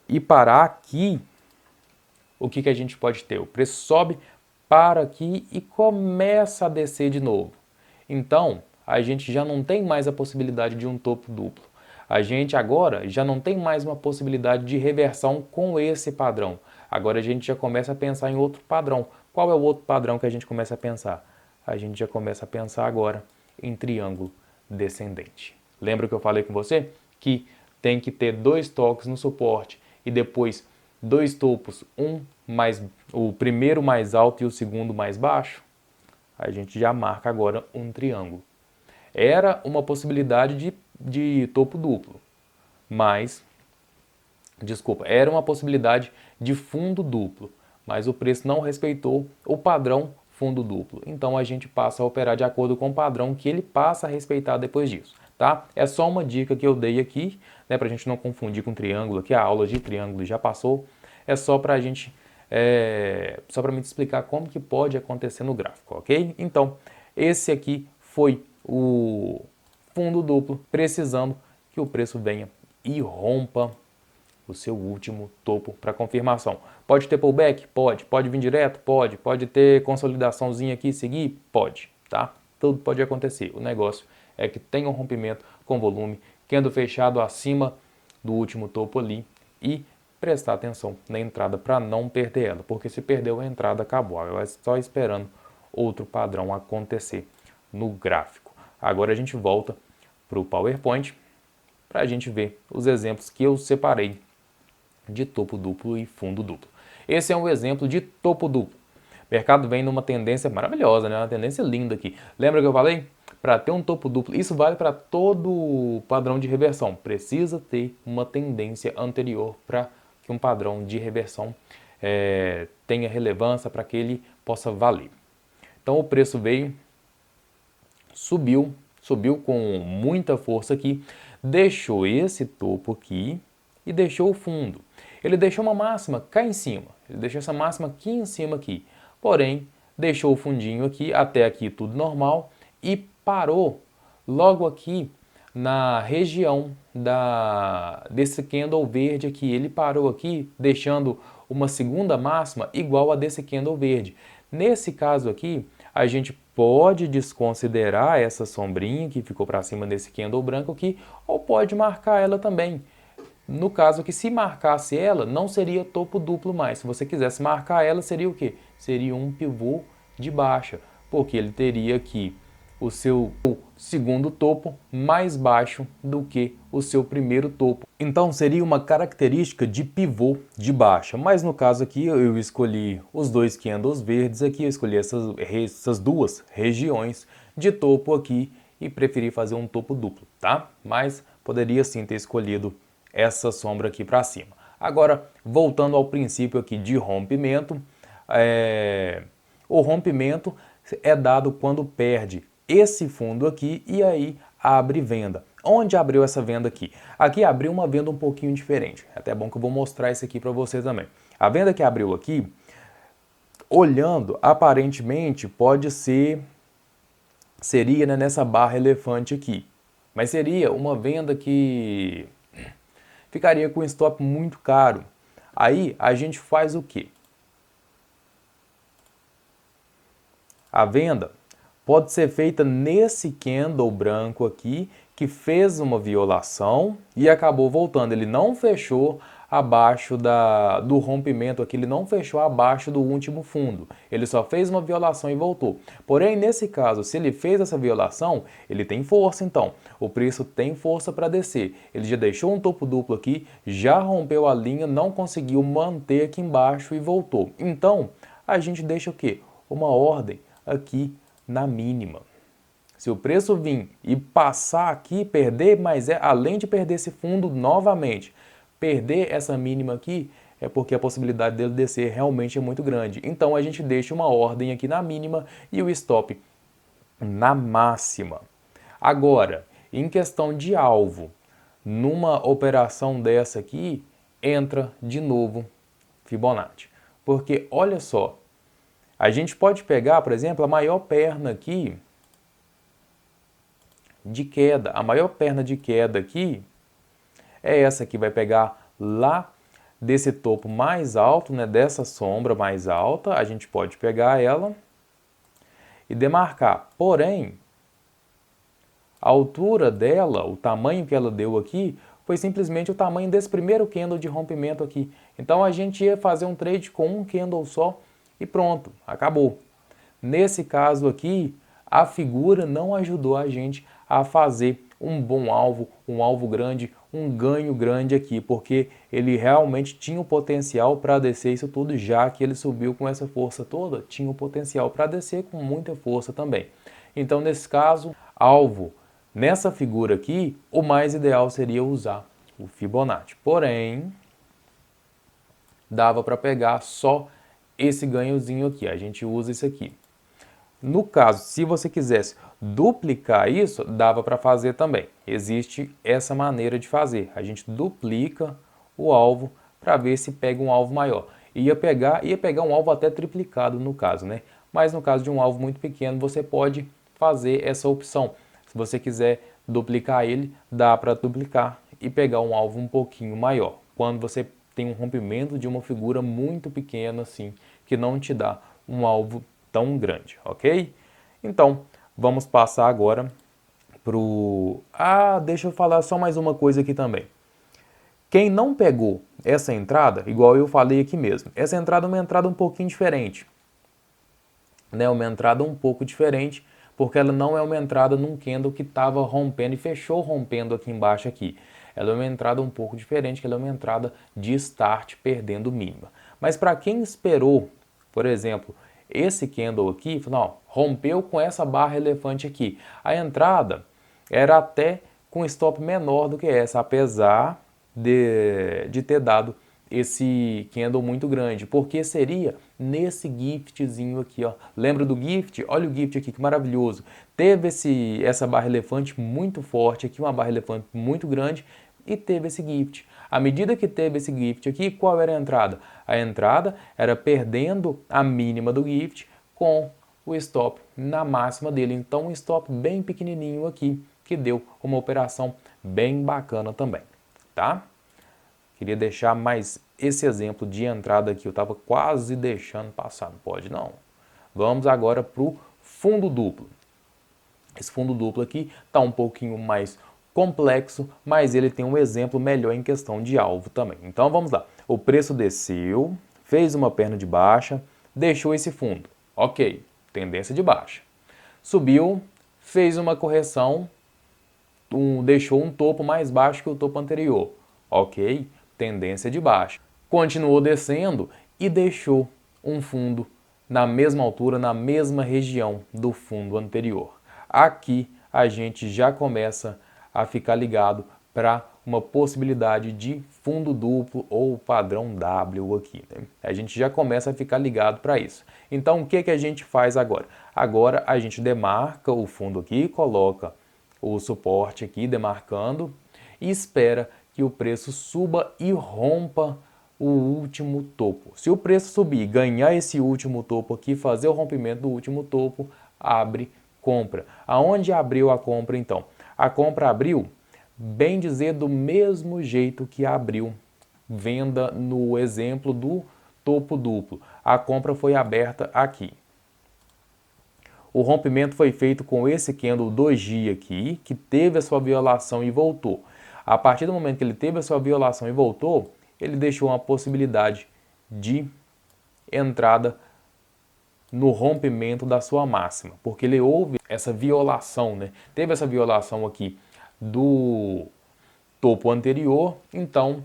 e parar aqui, o que a gente pode ter? O preço sobe, para aqui e começa a descer de novo. Então, a gente já não tem mais a possibilidade de um topo duplo. A gente agora já não tem mais uma possibilidade de reversão com esse padrão. Agora a gente já começa a pensar em outro padrão. Qual é o outro padrão que a gente começa a pensar? A gente já começa a pensar agora em triângulo descendente. Lembra que eu falei com você? Que tem que ter dois toques no suporte e depois dois topos, o primeiro mais alto e o segundo mais baixo? A gente já marca agora um triângulo. Era uma possibilidade de topo duplo, era uma possibilidade de fundo duplo, mas o preço não respeitou o padrão fundo duplo. Então a gente passa a operar de acordo com o padrão que ele passa a respeitar depois disso, tá? É só uma dica que eu dei aqui, né, para a gente não confundir com triângulo, que a aula de triângulo já passou. É só para a gente, só para me explicar como que pode acontecer no gráfico, ok? Então, esse aqui foi o fundo duplo, precisando que o preço venha e rompa o seu último topo para confirmação. Pode ter pullback? Pode. Pode vir direto? Pode. Pode ter consolidaçãozinha aqui e seguir? Pode, tá? Tudo pode acontecer. O negócio é que tenha um rompimento com volume, candle fechado acima do último topo ali e prestar atenção na entrada para não perder ela, porque se perdeu a entrada acabou, ela vai só esperando outro padrão acontecer no gráfico. Agora a gente volta para o PowerPoint para a gente ver os exemplos que eu separei de topo duplo e fundo duplo. Esse é um exemplo de topo duplo. O mercado vem numa tendência maravilhosa, né? Uma tendência linda aqui. Lembra que eu falei? Para ter um topo duplo, isso vale para todo padrão de reversão. Precisa ter uma tendência anterior para que um padrão de reversão tenha relevância, para que ele possa valer. Então o preço veio, subiu com muita força aqui, deixou esse topo aqui e deixou o fundo. Ele deixou uma máxima cá em cima, ele deixou essa máxima aqui em cima aqui, porém deixou o fundinho aqui, até aqui tudo normal, e parou logo aqui na região desse candle verde aqui. Ele parou aqui deixando uma segunda máxima igual a desse candle verde. Nesse caso aqui, a gente pode desconsiderar essa sombrinha que ficou para cima desse candle branco aqui, ou pode marcar ela também. No caso que se marcasse ela, não seria topo duplo mais. Se você quisesse marcar ela, seria o quê? Seria um pivô de baixa, porque ele teria aqui o seu segundo topo mais baixo do que o seu primeiro topo. Então seria uma característica de pivô de baixa. Mas no caso aqui eu escolhi os dois candles verdes aqui, eu escolhi essas duas regiões de topo aqui e preferi fazer um topo duplo, tá? Mas poderia sim ter escolhido essa sombra aqui para cima. Agora, voltando ao princípio aqui de rompimento, o rompimento é dado quando perde esse fundo aqui e aí abre venda. Onde abriu essa venda aqui? Aqui abriu uma venda um pouquinho diferente. É até bom que eu vou mostrar isso aqui para vocês também. A venda que abriu aqui olhando, aparentemente seria, né, nessa barra elefante aqui, mas seria uma venda que ficaria com um stop muito caro. Aí a gente faz o quê? A venda pode ser feita nesse candle branco aqui, que fez uma violação e acabou voltando. Ele não fechou abaixo do rompimento aqui, ele não fechou abaixo do último fundo. Ele só fez uma violação e voltou. Porém, nesse caso, se ele fez essa violação, ele tem força então. O preço tem força para descer. Ele já deixou um topo duplo aqui, já rompeu a linha, não conseguiu manter aqui embaixo e voltou. Então, a gente deixa o quê? Uma ordem aqui na mínima. Se o preço vir e passar aqui, perder, mas além de perder esse fundo novamente, perder essa mínima aqui, é porque a possibilidade dele descer realmente é muito grande. Então a gente deixa uma ordem aqui na mínima e o stop na máxima. Agora, em questão de alvo, numa operação dessa aqui, entra de novo Fibonacci. Porque olha só, a gente pode pegar, por exemplo, a maior perna aqui de queda. A maior perna de queda aqui é essa que vai pegar lá desse topo mais alto, né, dessa sombra mais alta. A gente pode pegar ela e demarcar. Porém, a altura dela, o tamanho que ela deu aqui, foi simplesmente o tamanho desse primeiro candle de rompimento aqui. Então a gente ia fazer um trade com um candle só e pronto, acabou. Nesse caso aqui, a figura não ajudou a gente a fazer um bom alvo, um alvo grande, um ganho grande aqui, porque ele realmente tinha o potencial para descer isso tudo, já que ele subiu com essa força toda, tinha o potencial para descer com muita força também. Então, nesse caso, alvo, nessa figura aqui, o mais ideal seria usar o Fibonacci. Porém, dava para pegar só esse ganhozinho aqui, a gente usa isso aqui. No caso, se você quisesse duplicar isso, dava para fazer também. Existe essa maneira de fazer. A gente duplica o alvo para ver se pega um alvo maior. Ia pegar um alvo até triplicado no caso, né? Mas no caso de um alvo muito pequeno, você pode fazer essa opção. Se você quiser duplicar ele, dá para duplicar e pegar um alvo um pouquinho maior. Quando você tem um rompimento de uma figura muito pequena assim, que não te dá um alvo tão grande, ok? Então, vamos passar agora pro... deixa eu falar só mais uma coisa aqui também. Quem não pegou essa entrada, igual eu falei aqui mesmo, essa entrada é uma entrada um pouquinho diferente, né? Uma entrada um pouco diferente, porque ela não é uma entrada num candle que estava rompendo e fechou rompendo aqui embaixo aqui. Ela é uma entrada um pouco diferente, que ela é uma entrada de start perdendo mínima. Mas para quem esperou, por exemplo, esse candle aqui, não, rompeu com essa barra elefante aqui. A entrada era até com stop menor do que essa, apesar de ter dado esse candle muito grande, porque seria nesse giftzinho aqui, ó. Lembra do gift? Olha o gift aqui, que maravilhoso. Teve essa barra elefante muito forte aqui, uma barra elefante muito grande, e teve esse gift. À medida que teve esse gift aqui, qual era a entrada? A entrada era perdendo a mínima do gift com o stop na máxima dele. Então, um stop bem pequenininho aqui, que deu uma operação bem bacana também, tá? Queria deixar mais esse exemplo de entrada aqui. Eu estava quase deixando passar, não pode não. Vamos agora para o fundo duplo. Esse fundo duplo aqui está um pouquinho mais complexo, mas ele tem um exemplo melhor em questão de alvo também. Então vamos lá. O preço desceu, fez uma perna de baixa, deixou esse fundo. Ok, tendência de baixa. Subiu, fez uma correção, deixou um topo mais baixo que o topo anterior. Ok, tendência de baixa. Continuou descendo e deixou um fundo na mesma altura, na mesma região do fundo anterior. Aqui a gente já começa a ficar ligado para uma possibilidade de fundo duplo ou padrão W aqui, né? A gente já começa a ficar ligado para isso. Então, o que a gente faz agora? Agora a gente demarca o fundo aqui, coloca o suporte aqui demarcando e espera que o preço suba e rompa o último topo. Se o preço subir, ganhar esse último topo aqui, fazer o rompimento do último topo, abre compra. Aonde abriu a compra então? A compra abriu, bem dizer, do mesmo jeito que abriu venda no exemplo do topo duplo. A compra foi aberta aqui. O rompimento foi feito com esse candle doji aqui, que teve a sua violação e voltou. A partir do momento que ele teve a sua violação e voltou, ele deixou uma possibilidade de entrada no rompimento da sua máxima, porque ele houve essa violação, né? Teve essa violação aqui do topo anterior, então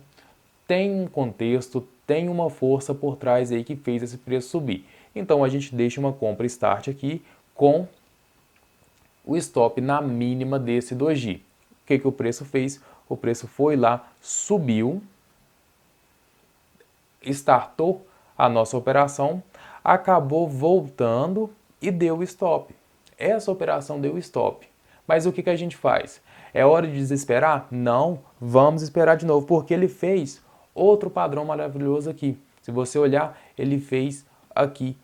tem um contexto, tem uma força por trás aí que fez esse preço subir. Então a gente deixa uma compra start aqui com o stop na mínima desse doji. O que o preço fez? O preço foi lá, subiu, startou a nossa operação, acabou voltando e deu stop. Essa operação deu stop. Mas o que a gente faz? É hora de desesperar? Não, vamos esperar de novo, porque ele fez outro padrão maravilhoso aqui. Se você olhar, ele fez aqui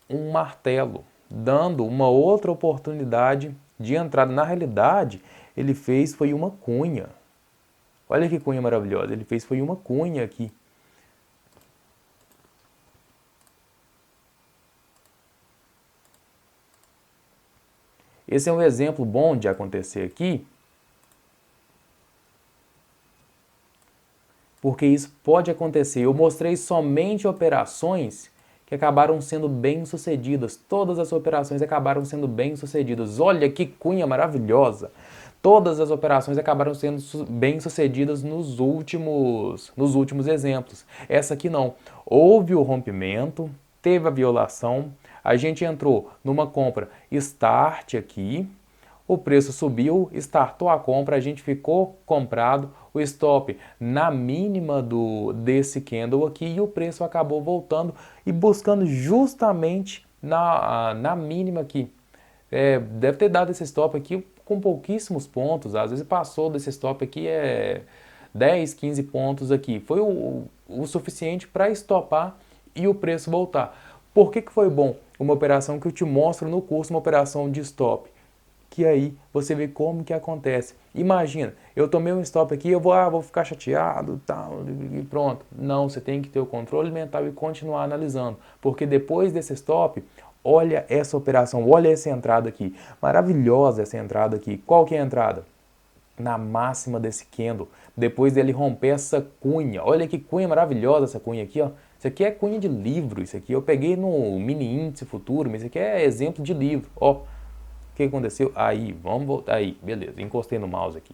um martelo, dando uma outra oportunidade de entrada. Na realidade, ele fez foi uma cunha. Olha que cunha maravilhosa, ele fez foi uma cunha aqui. Esse é um exemplo bom de acontecer aqui, porque isso pode acontecer. Eu mostrei somente operações que acabaram sendo bem-sucedidas. Todas as operações acabaram sendo bem-sucedidas. Olha que cunha maravilhosa! Todas as operações acabaram sendo bem-sucedidas nos últimos exemplos. Essa aqui não. Houve o rompimento, teve a violação, a gente entrou numa compra start aqui, o preço subiu, startou a compra, a gente ficou comprado, o stop na mínima desse candle aqui e o preço acabou voltando e buscando justamente na mínima aqui. Deve ter dado esse stop aqui com pouquíssimos pontos, às vezes passou desse stop aqui 10, 15 pontos aqui. Foi o suficiente para estopar e o preço voltar. Por que foi bom? Uma operação que eu te mostro no curso, uma operação de stop. Que aí você vê como que acontece. Imagina, eu tomei um stop aqui, eu vou ficar chateado, tal, e pronto. Não, você tem que ter o controle mental e continuar analisando. Porque depois desse stop, olha essa operação, olha essa entrada aqui. Maravilhosa essa entrada aqui. Qual que é a entrada? Na máxima desse candle. Depois dele romper essa cunha. Olha que cunha maravilhosa essa cunha aqui, ó. Isso aqui é cunha de livro, isso aqui eu peguei no mini índice futuro, mas isso aqui é exemplo de livro, ó. O que aconteceu? Aí, vamos voltar, aí, beleza, encostei no mouse aqui.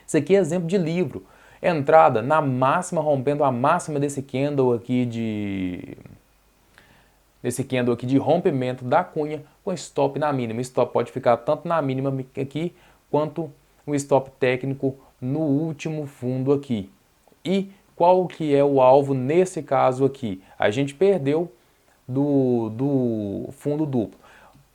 Isso aqui é exemplo de livro. Entrada na máxima, rompendo a máxima desse candle aqui de rompimento da cunha com stop na mínima. Stop pode ficar tanto na mínima aqui, quanto um stop técnico no último fundo aqui. E qual que é o alvo nesse caso aqui? A gente perdeu do fundo duplo,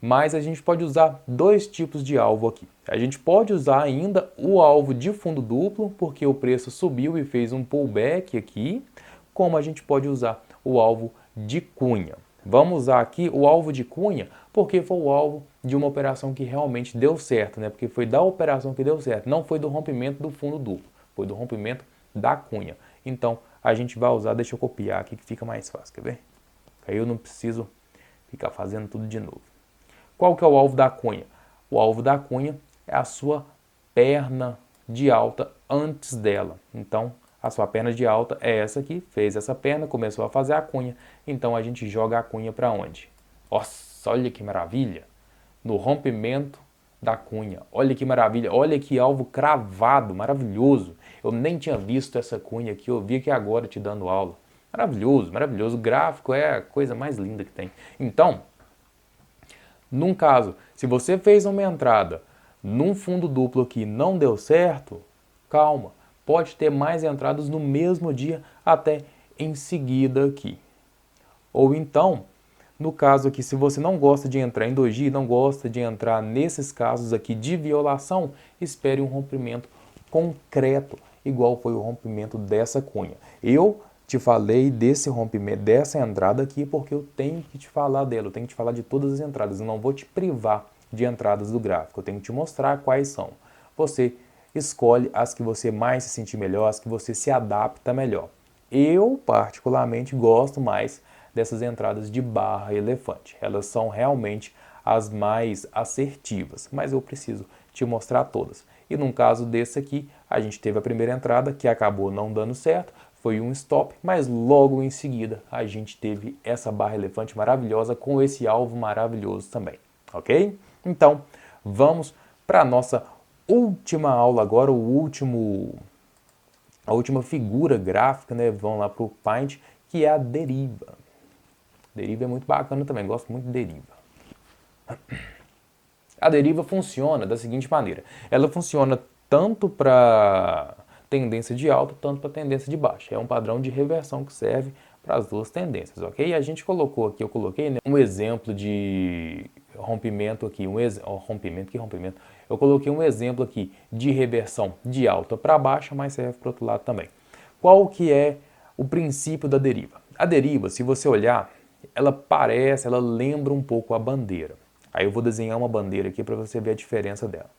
mas a gente pode usar dois tipos de alvo aqui. A gente pode usar ainda o alvo de fundo duplo, porque o preço subiu e fez um pullback aqui, como a gente pode usar o alvo de cunha. Vamos usar aqui o alvo de cunha, porque foi o alvo de uma operação que realmente deu certo, né? Porque foi da operação que deu certo, não foi do rompimento do fundo duplo, foi do rompimento da cunha. Então, a gente vai usar, deixa eu copiar aqui que fica mais fácil, quer ver? Aí eu não preciso ficar fazendo tudo de novo. Qual que é o alvo da cunha? O alvo da cunha é a sua perna de alta antes dela. Então, a sua perna de alta é essa aqui, fez essa perna, começou a fazer a cunha, então a gente joga a cunha para onde? Nossa, olha que maravilha! No rompimento da cunha. Olha que maravilha, olha que alvo cravado, maravilhoso. Eu nem tinha visto essa cunha aqui, eu vi aqui agora te dando aula. Maravilhoso, maravilhoso. O gráfico é a coisa mais linda que tem. Então, num caso, se você fez uma entrada num fundo duplo aqui e não deu certo, calma. Pode ter mais entradas no mesmo dia até em seguida aqui. Ou então, no caso aqui, se você não gosta de entrar em doji, não gosta de entrar nesses casos aqui de violação, espere um rompimento concreto igual foi o rompimento dessa cunha. Eu te falei desse rompimento, dessa entrada aqui, porque eu tenho que te falar dela, eu tenho que te falar de todas as entradas, eu não vou te privar de entradas do gráfico, eu tenho que te mostrar quais são. Você escolhe as que você mais se sentir melhor, as que você se adapta melhor. Eu, particularmente, gosto mais dessas entradas de barra elefante. Elas são realmente as mais assertivas, mas eu preciso te mostrar todas. E num caso desse aqui, a gente teve a primeira entrada que acabou não dando certo, foi um stop, mas logo em seguida a gente teve essa barra elefante maravilhosa com esse alvo maravilhoso também, ok? Então, vamos para a nossa última aula agora, a última figura gráfica, né? Vamos lá para o Paint, que é a deriva. Deriva é muito bacana também, gosto muito de deriva. A deriva funciona da seguinte maneira. Ela funciona tanto para tendência de alta, tanto para tendência de baixa. É um padrão de reversão que serve para as duas tendências, ok? A gente colocou aqui, eu coloquei, né, um exemplo de rompimento aqui, rompimento. Eu coloquei um exemplo aqui de reversão de alta para baixa, mas serve para o outro lado também. Qual que é o princípio da deriva? A deriva, se você olhar, ela lembra um pouco a bandeira. Aí eu vou desenhar uma bandeira aqui para você ver a diferença dela.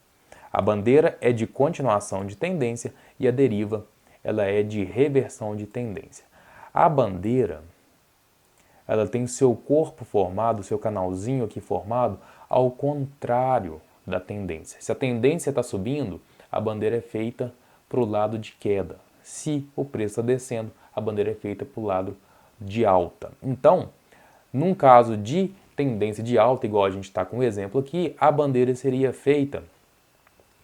A bandeira é de continuação de tendência e a deriva ela é de reversão de tendência. A bandeira ela tem seu corpo formado, seu canalzinho aqui formado ao contrário da tendência. Se a tendência está subindo, a bandeira é feita para o lado de queda. Se o preço está descendo, a bandeira é feita para o lado de alta. Então, num caso de tendência de alta, igual a gente está com o exemplo aqui, a bandeira seria feita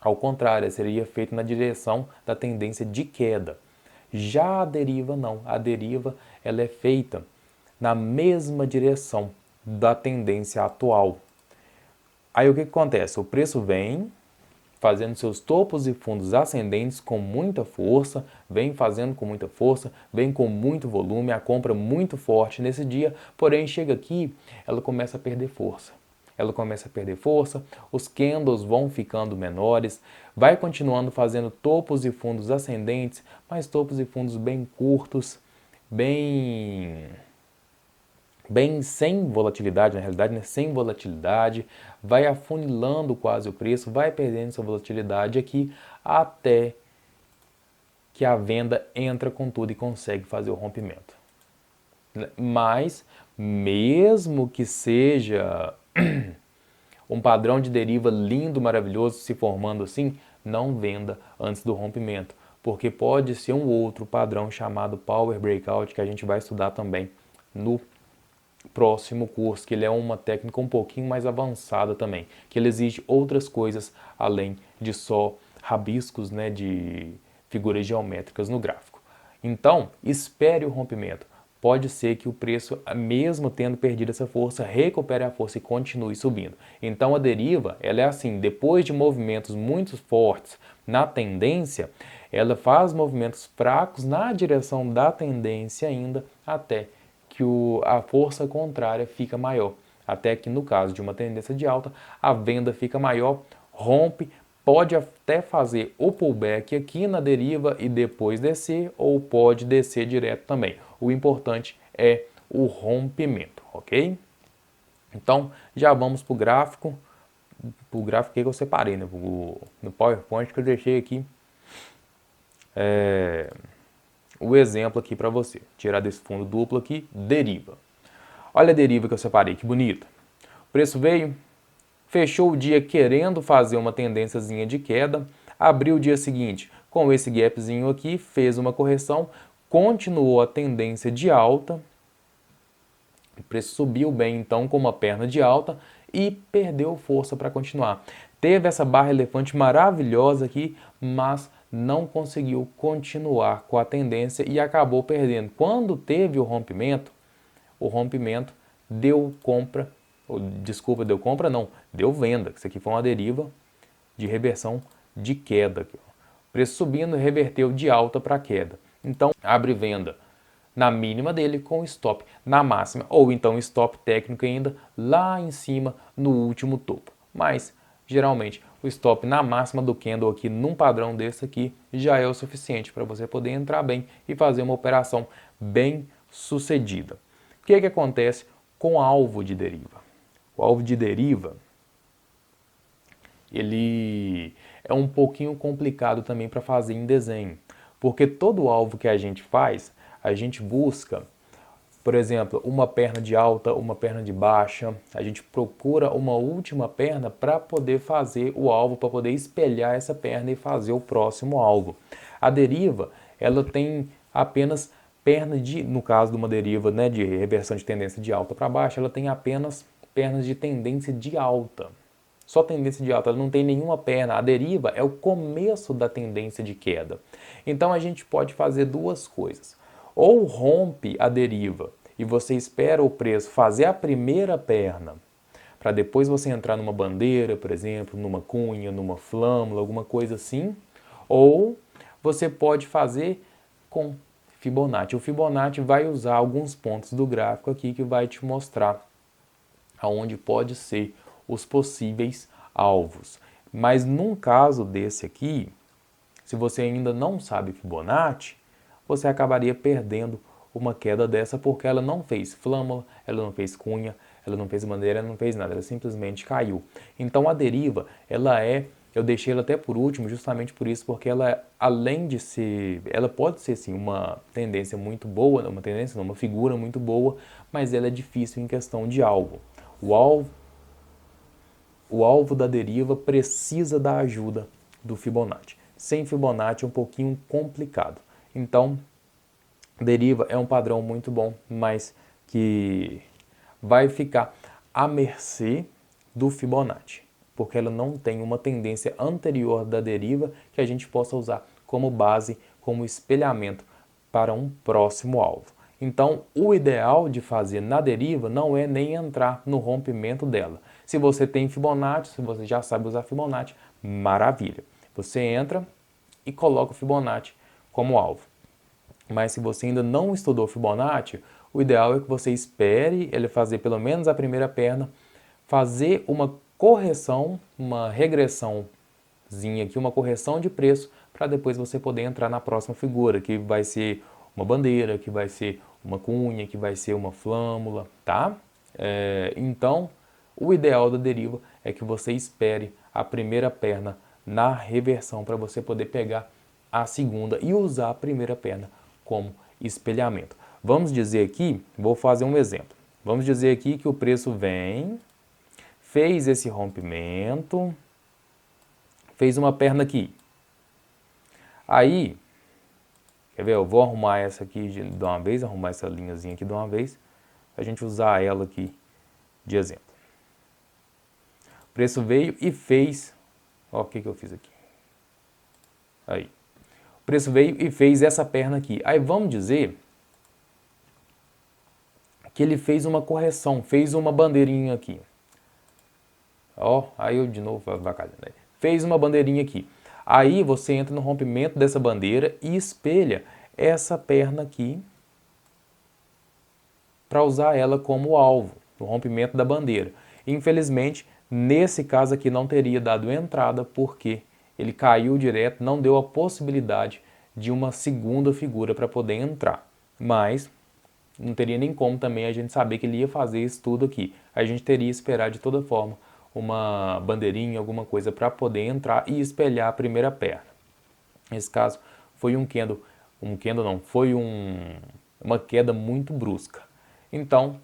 ao contrário, seria feita na direção da tendência de queda. Já a deriva não, a deriva ela é feita na mesma direção da tendência atual. Aí o que acontece? O preço vem fazendo seus topos e fundos ascendentes com muita força, vem fazendo com muita força, vem com muito volume, a compra muito forte nesse dia, porém chega aqui, ela começa a perder força. Os candles vão ficando menores, vai continuando fazendo topos e fundos ascendentes, mas topos e fundos bem curtos, bem sem volatilidade, na realidade, né? Sem volatilidade, vai afunilando quase o preço, vai perdendo sua volatilidade aqui, até que a venda entra com tudo e consegue fazer o rompimento. Mas, mesmo que seja um padrão de deriva lindo, maravilhoso, se formando assim, não venda antes do rompimento, porque pode ser um outro padrão chamado Power Breakout, que a gente vai estudar também no próximo curso, que ele é uma técnica um pouquinho mais avançada também, que ele exige outras coisas além de só rabiscos, né, de figuras geométricas no gráfico. Então, espere o rompimento. Pode ser que o preço, mesmo tendo perdido essa força, recupere a força e continue subindo. Então a deriva, ela é assim, depois de movimentos muito fortes na tendência, ela faz movimentos fracos na direção da tendência ainda, até que a força contrária fica maior. Até que no caso de uma tendência de alta, a venda fica maior, rompe, pode até fazer o pullback aqui na deriva e depois descer, ou pode descer direto também. O importante é o rompimento, ok? Então, já vamos para o gráfico que eu separei, né? No PowerPoint que eu deixei aqui o exemplo aqui para você. Tirar desse fundo duplo aqui, deriva. Olha a deriva que eu separei, que bonita. O preço veio, fechou o dia querendo fazer uma tendênciazinha de queda, abriu o dia seguinte com esse gapzinho aqui, fez uma correção, continuou a tendência de alta, o preço subiu bem então com uma perna de alta e perdeu força para continuar. Teve essa barra elefante maravilhosa aqui, mas não conseguiu continuar com a tendência e acabou perdendo. Quando teve o rompimento deu compra, deu venda. Isso aqui foi uma deriva de reversão de queda. Aqui, ó. Preço subindo, reverteu de alta para queda. Então, abre venda na mínima dele com stop na máxima, ou então stop técnico ainda lá em cima no último topo. Mas, geralmente, o stop na máxima do candle aqui num padrão desse aqui já é o suficiente para você poder entrar bem e fazer uma operação bem sucedida. O que acontece com o alvo de deriva? O alvo de deriva, ele é um pouquinho complicado também para fazer em desenho, porque todo alvo que a gente faz, a gente busca, por exemplo, uma perna de alta, uma perna de baixa, a gente procura uma última perna para poder fazer o alvo, para poder espelhar essa perna e fazer o próximo alvo. A deriva, ela tem apenas perna de, no caso de uma deriva, né, de reversão de tendência de alta para baixa, ela tem apenas pernas de tendência de alta. Só tendência de alta, ela não tem nenhuma perna. A deriva é o começo da tendência de queda. Então a gente pode fazer duas coisas. Ou rompe a deriva e você espera o preço fazer a primeira perna, para depois você entrar numa bandeira, por exemplo, numa cunha, numa flâmula, alguma coisa assim. Ou você pode fazer com Fibonacci. O Fibonacci vai usar alguns pontos do gráfico aqui que vai te mostrar aonde pode ser os possíveis alvos. Mas num caso desse aqui, se você ainda não sabe Fibonacci, você acabaria perdendo uma queda dessa porque ela não fez flâmula, ela não fez cunha, ela não fez bandeira, ela não fez nada, ela simplesmente caiu. Então a deriva, eu deixei ela até por último justamente por isso, porque ela, além de ser, ela pode ser sim uma tendência muito boa, uma figura muito boa, mas ela é difícil em questão de alvo. O alvo da deriva precisa da ajuda do Fibonacci. Sem Fibonacci é um pouquinho complicado. Então, deriva é um padrão muito bom, mas que vai ficar à mercê do Fibonacci, porque ela não tem uma tendência anterior da deriva que a gente possa usar como base, como espelhamento para um próximo alvo. Então, o ideal de fazer na deriva não é nem entrar no rompimento dela. Se você tem Fibonacci, se você já sabe usar Fibonacci, maravilha. Você entra e coloca o Fibonacci como alvo. Mas se você ainda não estudou Fibonacci, o ideal é que você espere ele fazer pelo menos a primeira perna, fazer uma correção, uma regressãozinha aqui, uma correção de preço, para depois você poder entrar na próxima figura, que vai ser uma bandeira, que vai ser uma cunha, que vai ser uma flâmula, tá? Então, o ideal da deriva é que você espere a primeira perna na reversão para você poder pegar a segunda e usar a primeira perna como espelhamento. Vamos dizer aqui, vou fazer um exemplo. Vamos dizer aqui que o preço vem, fez esse rompimento, fez uma perna aqui. Aí, quer ver? Eu vou arrumar essa aqui de uma vez, arrumar essa linhazinha aqui de uma vez, para a gente usar ela aqui de exemplo. O preço veio e fez, ó, o que eu fiz aqui? Aí. O preço veio e fez essa perna aqui. Aí vamos dizer que ele fez uma correção, fez uma bandeirinha aqui. Ó, aí eu de novo avacalhando. Fez uma bandeirinha aqui. Aí você entra no rompimento dessa bandeira e espelha essa perna aqui para usar ela como alvo, no rompimento da bandeira. Infelizmente, nesse caso aqui não teria dado entrada porque ele caiu direto, não deu a possibilidade de uma segunda figura para poder entrar. Mas não teria nem como também a gente saber que ele ia fazer isso tudo aqui. A gente teria que esperar de toda forma uma bandeirinha, alguma coisa para poder entrar e espelhar a primeira perna. Nesse caso, foi foi uma queda muito brusca. Então,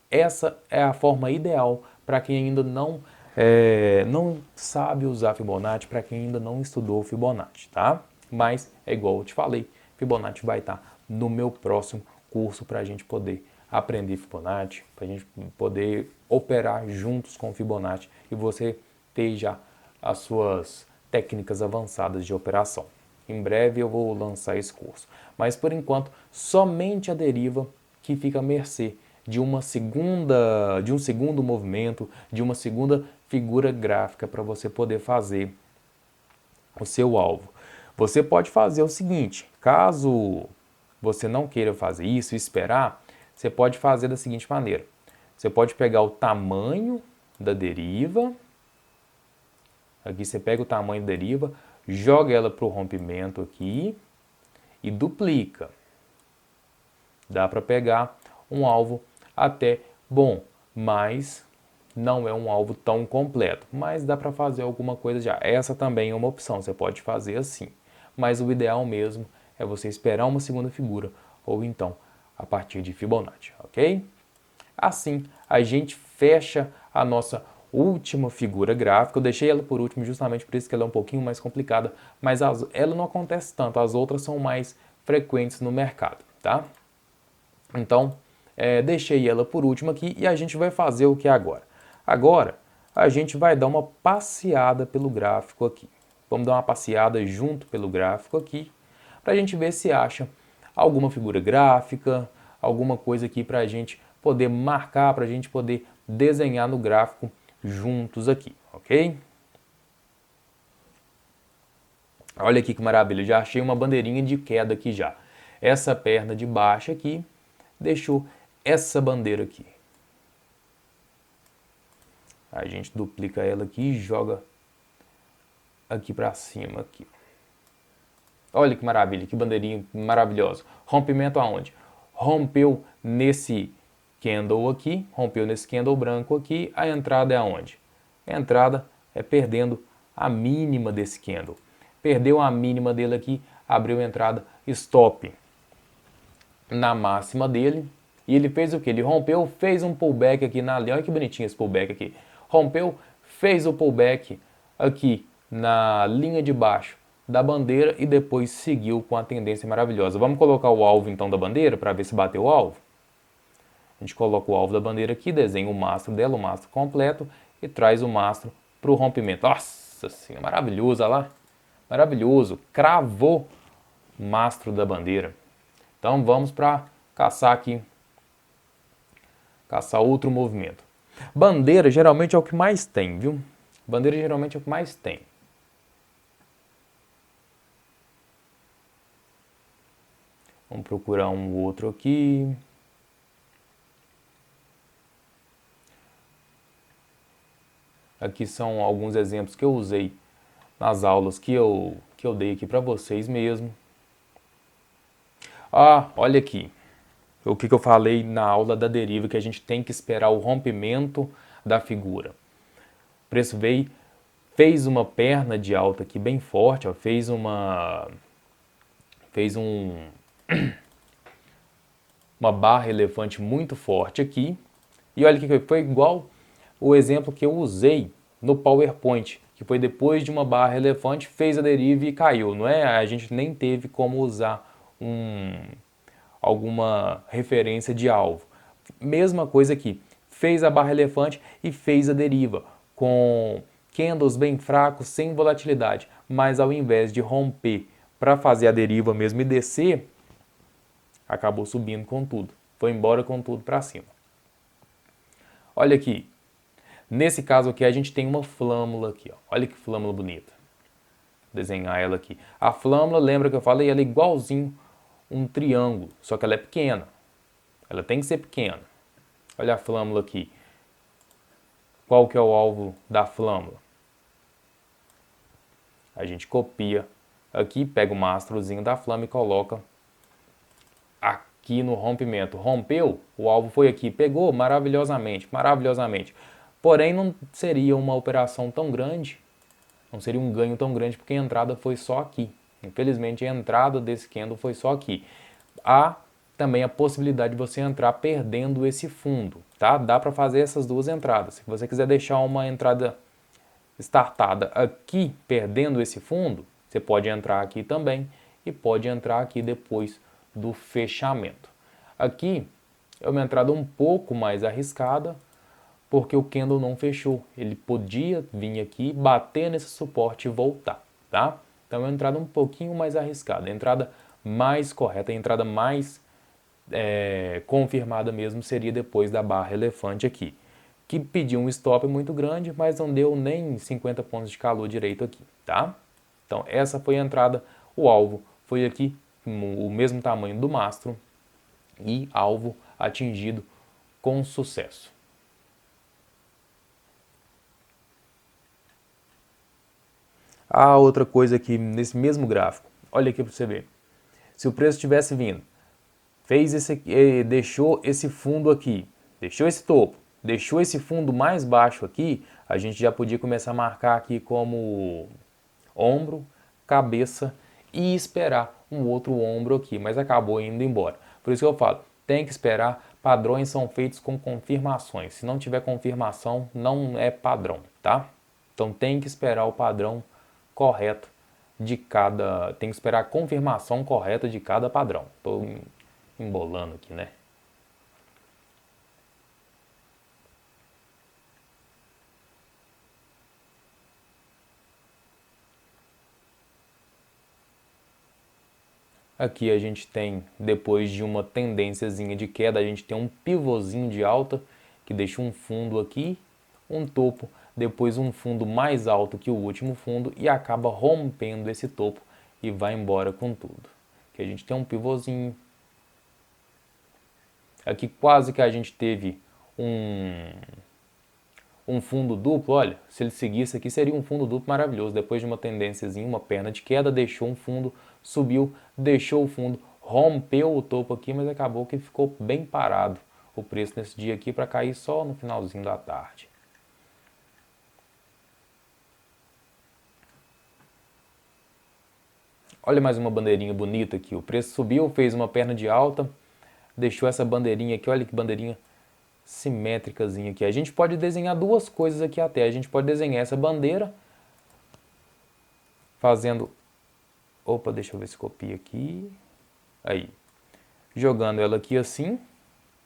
essa é a forma ideal para quem ainda não sabe usar Fibonacci, para quem ainda não estudou Fibonacci, tá? Mas, é igual eu te falei, Fibonacci vai estar no meu próximo curso para a gente poder aprender Fibonacci, para a gente poder operar juntos com Fibonacci e você ter já as suas técnicas avançadas de operação. Em breve eu vou lançar esse curso. Mas, por enquanto, somente a deriva que fica à mercê de um segundo movimento, de uma segunda figura gráfica para você poder fazer o seu alvo. Você pode fazer o seguinte, caso você não queira fazer isso e esperar, você pode fazer da seguinte maneira. Você pode pegar o tamanho da deriva Aqui você pega o tamanho da deriva, joga ela para o rompimento aqui e duplica. Dá para pegar um alvo até bom, mas não é um alvo tão completo. Mas dá para fazer alguma coisa já. Essa também é uma opção, você pode fazer assim. Mas o ideal mesmo é você esperar uma segunda figura ou então a partir de Fibonacci, ok? Assim, a gente fecha a nossa última figura gráfica. Eu deixei ela por último justamente por isso que ela é um pouquinho mais complicada, mas ela não acontece tanto, as outras são mais frequentes no mercado, tá? Então, deixei ela por último aqui e a gente vai fazer o que agora? Agora, a gente vai dar uma passeada pelo gráfico aqui. Vamos dar uma passeada junto pelo gráfico aqui, para a gente ver se acha alguma figura gráfica, alguma coisa aqui para a gente poder marcar, para a gente poder desenhar no gráfico juntos aqui, ok? Olha aqui que maravilha, já achei uma bandeirinha de queda aqui já. Essa perna de baixo aqui deixou essa bandeira aqui. A gente duplica ela aqui e joga aqui para cima aqui. Olha que maravilha, que bandeirinha maravilhosa. Rompimento aonde? Rompeu nesse candle aqui, rompeu nesse candle branco aqui, a entrada é aonde? A entrada é perdendo a mínima desse candle. Perdeu a mínima dele aqui, abriu a entrada stop na máxima dele. E ele fez o que? Ele rompeu, fez um pullback aqui na linha. Olha que bonitinho esse pullback aqui. Rompeu, fez o pullback aqui na linha de baixo da bandeira e depois seguiu com a tendência maravilhosa. Vamos colocar o alvo então da bandeira para ver se bateu o alvo? A gente coloca o alvo da bandeira aqui, desenha o mastro dela, o mastro completo e traz o mastro para o rompimento. Nossa senhora, maravilhoso, olha lá. Maravilhoso, cravou o mastro da bandeira. Então vamos para caçar aqui, caçar outro movimento. Bandeira geralmente é o que mais tem, viu? Bandeira geralmente é o que mais tem. Vamos procurar um outro aqui. Aqui são alguns exemplos que eu usei nas aulas que eu dei aqui para vocês mesmo. Ah, olha aqui. O que eu falei na aula da deriva, que a gente tem que esperar o rompimento da figura. O preço veio, fez uma perna de alta aqui bem forte, ó, fez uma barra elefante muito forte aqui. E olha que foi igual o exemplo que eu usei no PowerPoint, que foi depois de uma barra elefante, fez a deriva e caiu, não é? A gente nem teve como usar alguma referência de alvo. Mesma coisa aqui, fez a barra elefante e fez a deriva, com candles bem fracos, sem volatilidade, mas ao invés de romper para fazer a deriva mesmo e descer, acabou subindo com tudo, foi embora com tudo para cima. Olha aqui, nesse caso aqui a gente tem uma flâmula aqui, ó. Olha que flâmula bonita. Vou desenhar ela aqui. A flâmula, lembra que eu falei, ela é igualzinho um triângulo, só que ela é pequena. Ela tem que ser pequena. Olha a flâmula aqui. Qual que é o alvo da flâmula? A gente copia aqui, pega o mastrozinho da flâmula e coloca aqui no rompimento. Rompeu, o alvo foi aqui, pegou maravilhosamente, maravilhosamente. Porém, não seria uma operação tão grande, não seria um ganho tão grande, porque a entrada foi só aqui. Infelizmente, a entrada desse candle foi só aqui. Há também a possibilidade de você entrar perdendo esse fundo, tá? Dá para fazer essas duas entradas. Se você quiser deixar uma entrada startada aqui, perdendo esse fundo, você pode entrar aqui também e pode entrar aqui depois do fechamento. Aqui é uma entrada um pouco mais arriscada, porque o candle não fechou. Ele podia vir aqui, bater nesse suporte e voltar, tá? Então é uma entrada um pouquinho mais arriscada. A entrada mais correta, a entrada mais confirmada mesmo seria depois da barra elefante aqui, que pediu um stop muito grande, mas não deu nem 50 pontos de calor direito aqui, tá? Então essa foi a entrada, o alvo foi aqui, o mesmo tamanho do mastro e alvo atingido com sucesso. Ah, outra coisa aqui nesse mesmo gráfico. Olha aqui para você ver. Se o preço tivesse vindo, fez esse, deixou esse fundo aqui, deixou esse topo, deixou esse fundo mais baixo aqui, a gente já podia começar a marcar aqui como ombro, cabeça e esperar um outro ombro aqui, mas acabou indo embora. Por isso que eu falo, tem que esperar, padrões são feitos com confirmações. Se não tiver confirmação, não é padrão, tá? Então tem que esperar o padrão correto de cada, tem que esperar a confirmação correta de cada padrão. Estou embolando aqui, né? Aqui a gente tem, depois de uma tendênciazinha de queda, a gente tem um pivôzinho de alta, que deixa um fundo aqui, um topo, depois um fundo mais alto que o último fundo e acaba rompendo esse topo e vai embora com tudo. Aqui a gente tem um pivôzinho. Aqui quase que a gente teve um fundo duplo, olha, se ele seguisse aqui seria um fundo duplo maravilhoso, depois de uma tendênciazinha, uma perna de queda, deixou um fundo, subiu, deixou o fundo, rompeu o topo aqui, mas acabou que ficou bem parado o preço nesse dia aqui para cair só no finalzinho da tarde. Olha mais uma bandeirinha bonita aqui, o preço subiu, fez uma perna de alta, deixou essa bandeirinha aqui, olha que bandeirinha simétricazinha aqui. A gente pode desenhar duas coisas aqui até. A gente pode desenhar essa bandeira fazendo... Opa, deixa eu ver se copia aqui. Aí. Jogando ela aqui assim.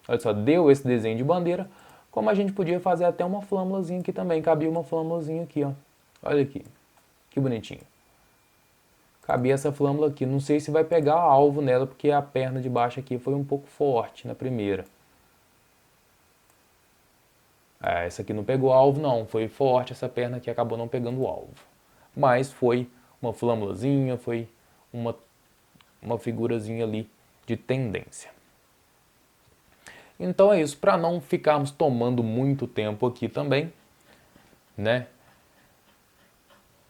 Olha só, deu esse desenho de bandeira. Como a gente podia fazer até uma flâmulazinha aqui também. Cabia uma flâmulazinha aqui, ó. Olha aqui. Que bonitinho. Cabia essa flâmula aqui. Não sei se vai pegar alvo nela, porque a perna de baixo aqui foi um pouco forte na primeira. Essa aqui não pegou alvo não, foi forte essa perna aqui, acabou não pegando o alvo. Mas foi uma flâmulazinha, foi uma figurazinha ali de tendência. Então é isso, para não ficarmos tomando muito tempo aqui também, né?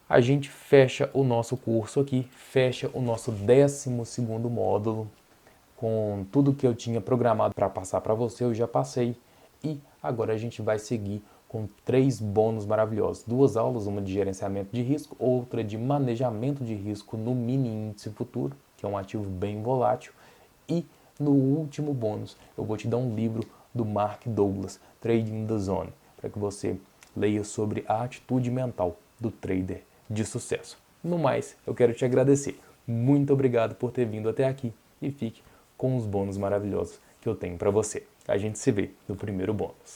A gente fecha o nosso curso aqui, fecha o nosso 12º módulo, com tudo que eu tinha programado para passar para você, eu já passei. E agora a gente vai seguir com 3 bônus maravilhosos. 2 aulas, uma de gerenciamento de risco, outra de manejamento de risco no mini índice futuro, que é um ativo bem volátil. E no último bônus, eu vou te dar um livro do Mark Douglas, Trading the Zone, para que você leia sobre a atitude mental do trader de sucesso. No mais, eu quero te agradecer. Muito obrigado por ter vindo até aqui e fique com os bônus maravilhosos que eu tenho para você. A gente se vê no primeiro bônus.